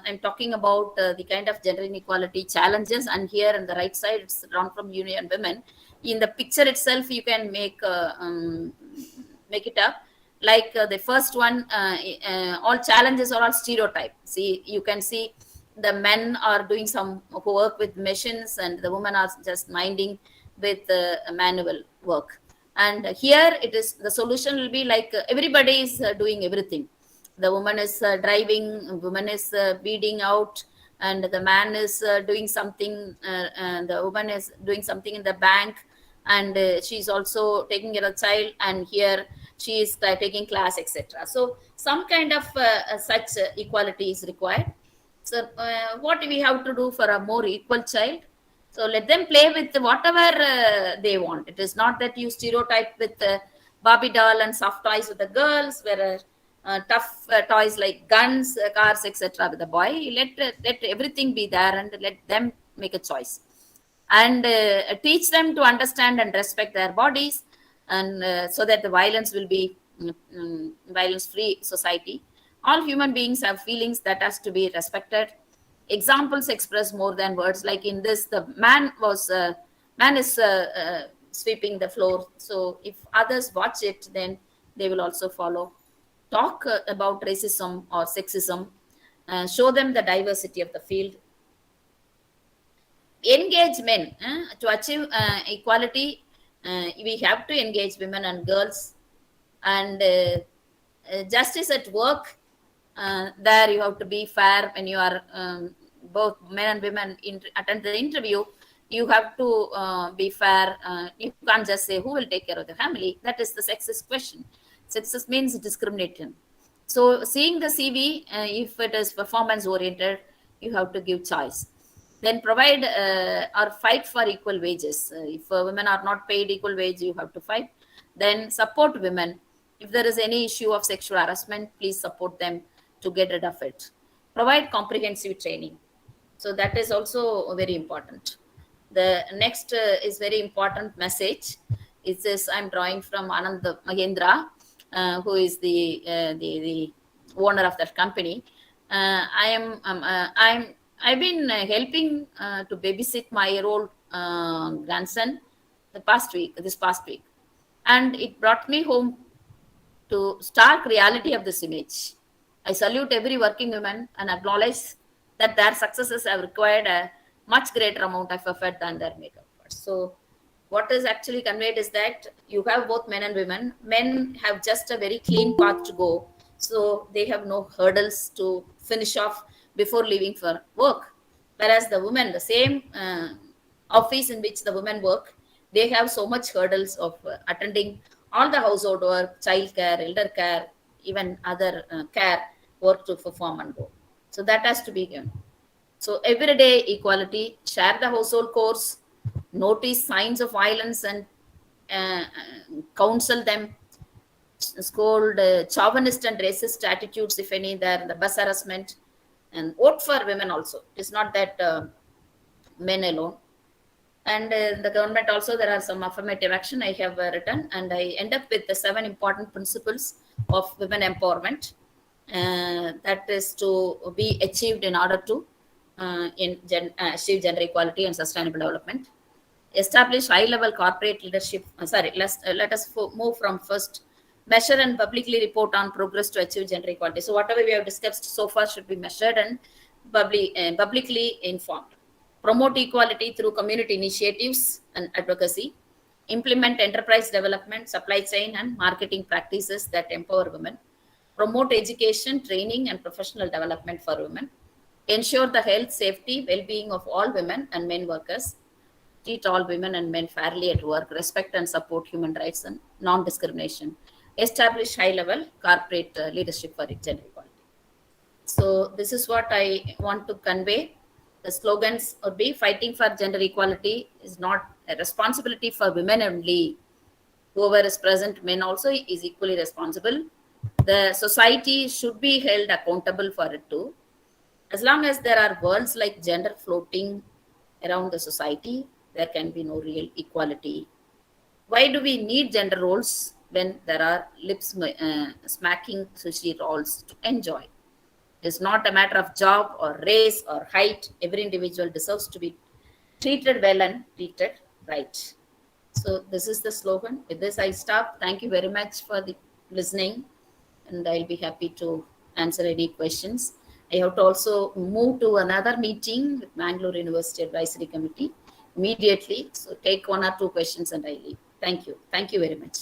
I'm talking about the kind of gender inequality challenges. And here on the right side, it's drawn from Union Women. In the picture itself, you can make it up. Like the first one, all challenges are all stereotype. See, you can see the men are doing some work with machines, and the women are just minding with manual work. And here it is, the solution will be like everybody is doing everything. The woman is driving, woman is beading out, and the man is doing something, and the woman is doing something in the bank, and she's also taking care of child, and here she is taking class, etc. So some kind of such equality is required. So what we have to do for a more equal child? So let them play with whatever they want. It is not that you stereotype with Barbie doll and soft toys with the girls, where tough toys like guns, cars, etc. with the boy. Let everything be there, and let them make a choice, and teach them to understand and respect their bodies, and so that the violence will be violence free society. All human beings have feelings that has to be respected. Examples express more than words. Like in this, the man is sweeping the floor. So if others watch it, then they will also follow. Talk about racism or sexism, show them the diversity of the field. Engage men to achieve equality. We have to engage women and girls. And justice at work, there you have to be fair. When you are both men and women attend the interview, you have to be fair. You can't just say who will take care of the family. That is the sexist question. Sexist means discrimination. So seeing the CV, if it is performance oriented, you have to give choice. Then provide or fight for equal wages. If women are not paid equal wage, you have to fight. Then support women. If there is any issue of sexual harassment, please support them to get rid of it. Provide comprehensive training. So that is also very important. The next is very important message. It says, I'm drawing from Anand Mahendra, who is the owner of that company. I've been helping to babysit my year old grandson this past week, and it brought me home to stark reality of this image. I salute every working woman and acknowledge that their successes have required much greater amount of effort than their male counterparts. So what is actually conveyed is that you have both men and women. Men have just a very clean path to go, so they have no hurdles to finish off before leaving for work. Whereas the women, the same office in which the women work, they have so much hurdles of attending all the household work, child care, elder care, even other care work to perform and go. So that has to be given. So everyday equality, share the household chores, notice signs of violence and counsel them, scold chauvinist and racist attitudes, if any, there, the bus harassment, and vote for women also. It is not that men alone. And the government also, there are some affirmative action I have written, and I end up with the 7 important principles of women empowerment that is to be achieved in order to achieve gender equality and sustainable development. Establish high level corporate leadership. Let us move from first, measure and publicly report on progress to achieve gender equality. So whatever we have discussed so far should be measured and publicly informed. Promote equality through community initiatives and advocacy. Implement enterprise development, supply chain, and marketing practices that empower women. Promote education, training, and professional development for women. Ensure the health, safety, well being of all women and men workers. Treat all women and men fairly at work. Respect and support human rights and non discrimination. Establish high level corporate leadership for gender equality. So, this is what I want to convey. The slogans would be: fighting for gender equality is not a responsibility for women only. Whoever is present, men also, is equally responsible. The society should be held accountable for it too. As long as there are words like gender floating around the society, there can be no real equality. Why do we need gender roles when there are smacking sushi rolls to enjoy? It's not a matter of job or race or height. Every individual deserves to be treated well and treated right. So this is the slogan. With this, I stop. Thank you very much for the listening, and I'll be happy to answer any questions. I have to also move to another meeting with Bangalore University Advisory Committee immediately. So take 1 or 2 questions and I leave. Thank you. Thank you very much.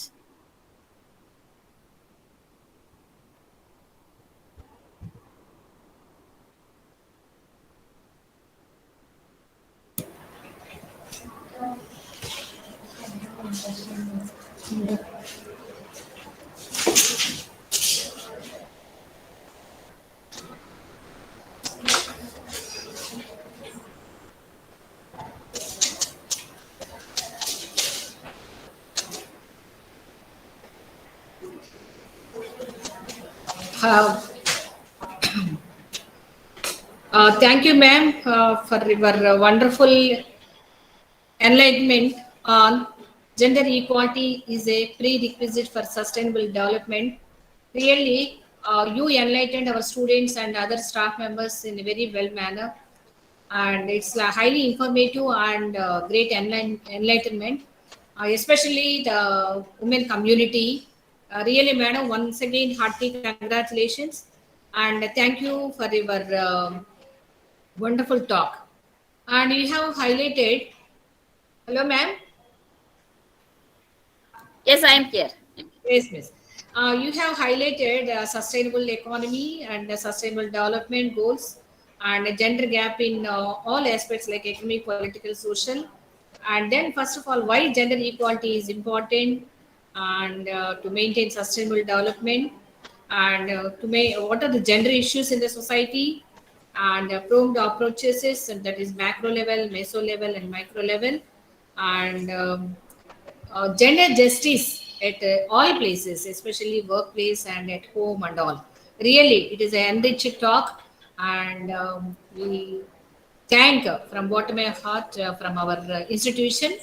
Uh, Thank you, ma'am, for your wonderful enlightenment on gender equality is a prerequisite for sustainable development. Really, you enlightened our students and other staff members in a very well manner, and it's highly informative and great enlightenment, especially the women community. Really, madam, once again, hearty congratulations, and thank you for your wonderful talk. And you have highlighted, hello, ma'am. Yes, I am here. Yes, miss. You have highlighted sustainable economy and sustainable development goals and a gender gap in all aspects like economic, political, social. And then, first of all, why gender equality is important and to maintain sustainable development and to make what are the gender issues in the society and prompt approaches is, and that is macro level, meso level, and micro level. And gender justice at all places, especially workplace and at home and all. Really, it is an enriched talk, and we thank from bottom of my heart from our institution.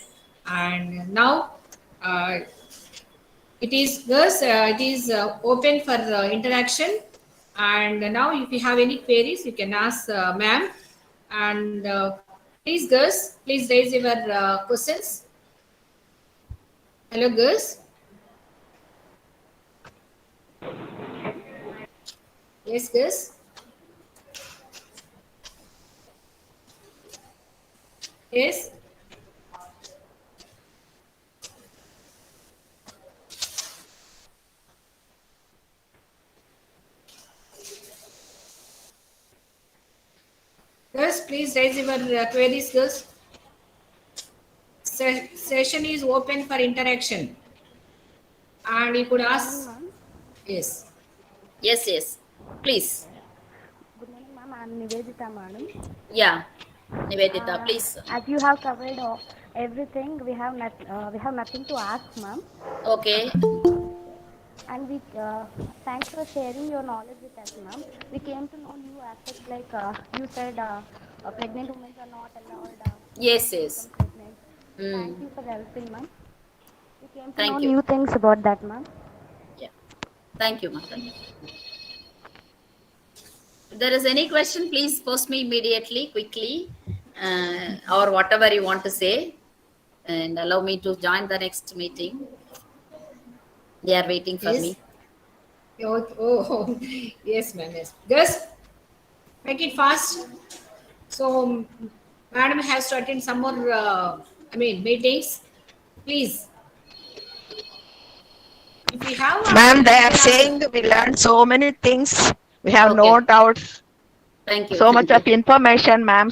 And now uh, it is thus it is open for interaction. And now, if you have any queries, you can ask ma'am. And please, girls, please raise your questions. Hello, girls. Yes, girls. Yes. Girls, please raise your queries, girls. Session is open for interaction, and you could Good morning, ask. ma'am. Yes. Yes, yes. Please. Good morning, ma'am. I'm Nivedita, madam. Yeah. Nivedita, please. As you have covered everything, we have nothing to ask, ma'am. Okay. And we thanks for sharing your knowledge with us, ma'am. We came to know new aspects like you said, pregnant women are not allowed Yes, to become yes. pregnant. Thank Mm. you for helping, ma'am. We came to know Thank you. new things about that, ma'am. Yeah. Thank you, Mother. If there is any question, please post me immediately, quickly, or whatever you want to say, and allow me to join the next meeting. They are waiting for Yes. me. Oh, yes, ma'am. Yes. Girls, make it fast. So, madam has to attend some more, meetings. Please, if we have, Ma'am, they you are can ask her. saying we learned so many things. We have no Okay. doubts. Thank you. So much Thank of you. information, ma'am,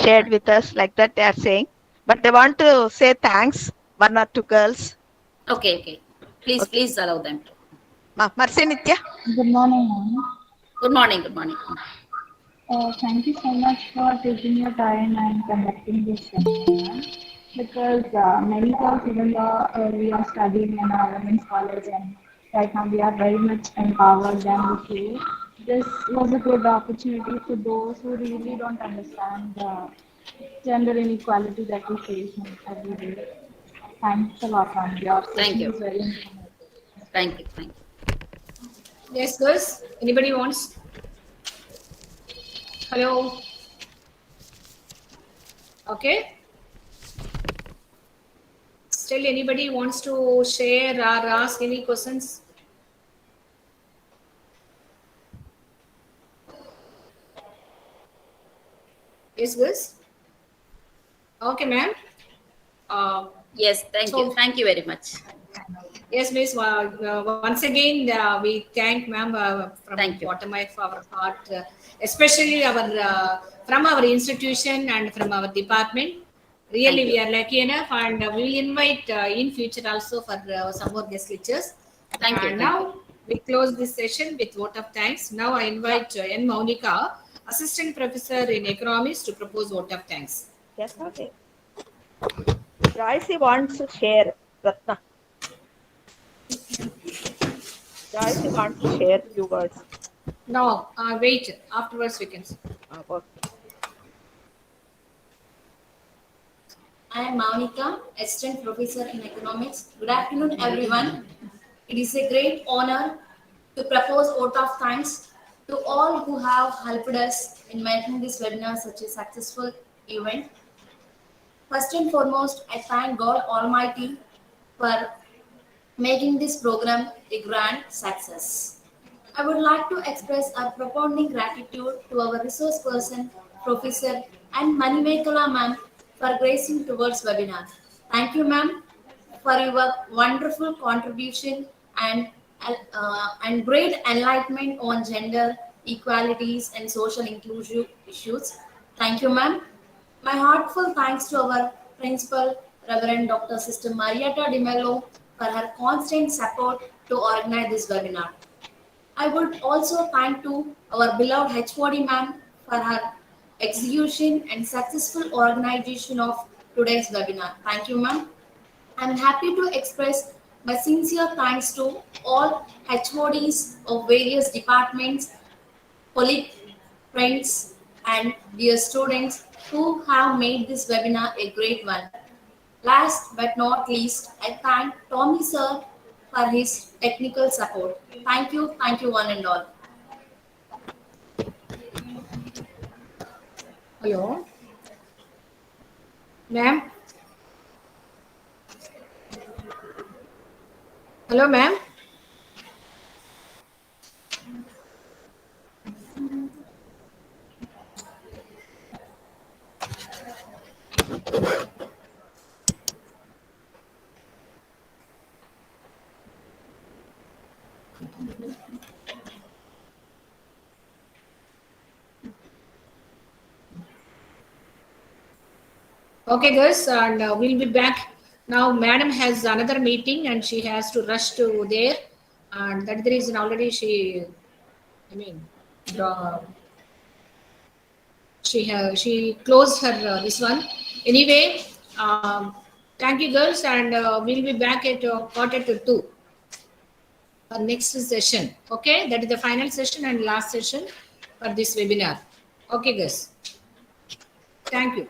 shared with us, like that they are saying. But they want to say thanks, one or two girls. Okay. Okay. Please, Okay. please allow them to. Mercy Nitya. Good morning, ma'am. Good morning. Good morning. Thank you so much for taking your time and conducting this session, ma'am. Because many times, even though we are studying in our women's college and right now we are very much empowered than before, this was a good opportunity for those who really don't understand the gender inequality that we face in every day. Thanks a lot, ma'am. Your Thank session you. is very informative. Thank you. Thank you. Yes, girls. Anybody wants? Hello. Okay. Still, anybody wants to share or ask any questions? Yes, girls. Okay, ma'am. Uh, Yes. Thank you. so Thank you very much. yes, Miss. Once again, we thank ma'am from Thank you. bottom of our heart, especially our from our institution and from our department. Really, Thank we you. are lucky enough, and we will invite in future also for some more guest lectures. Thank you. And Thank you. now we close this session with vote of thanks. Now I invite N. Monica, Assistant Professor in Economics, to propose vote of thanks. Yes, okay. Joyce wants to share. Ratna. Joyce wants to share few words. No, wait. Afterwards, we can. Okay. I am Monica, Assistant Professor in Economics. Good afternoon, everyone. It is a great honor to propose vote of thanks to all who have helped us in making this webinar such a successful event. First and foremost, I thank God Almighty for making this program a grand success. I would like to express our profound gratitude to our resource person, Professor and Manimekala ma'am for gracing towards webinar. Thank you, ma'am, for your wonderful contribution and great enlightenment on gender equalities and social inclusion issues. Thank you, ma'am. My heartfelt thanks to our principal, Reverend Dr. Sister Marietta Di Mello, for her constant support to organize this webinar. I would also thank to our beloved HOD ma'am for her execution and successful organization of today's webinar. Thank you, ma'am. I'm happy to express my sincere thanks to all HODs of various departments, colleagues, friends, and dear students who have made this webinar a great one. Last but not least, I thank Tommy sir for his technical support. Thank you one and all. Hello, ma'am. Hello, ma'am. Okay, girls, and we'll be back. Now, madam has another meeting and she has to rush to there. And that is the reason already I mean, draw, she closed her this one. Anyway, thank you, girls, and we'll be back at quarter to two. Next session. Okay, that is the final session and last session for this webinar. Okay, guys. Thank you.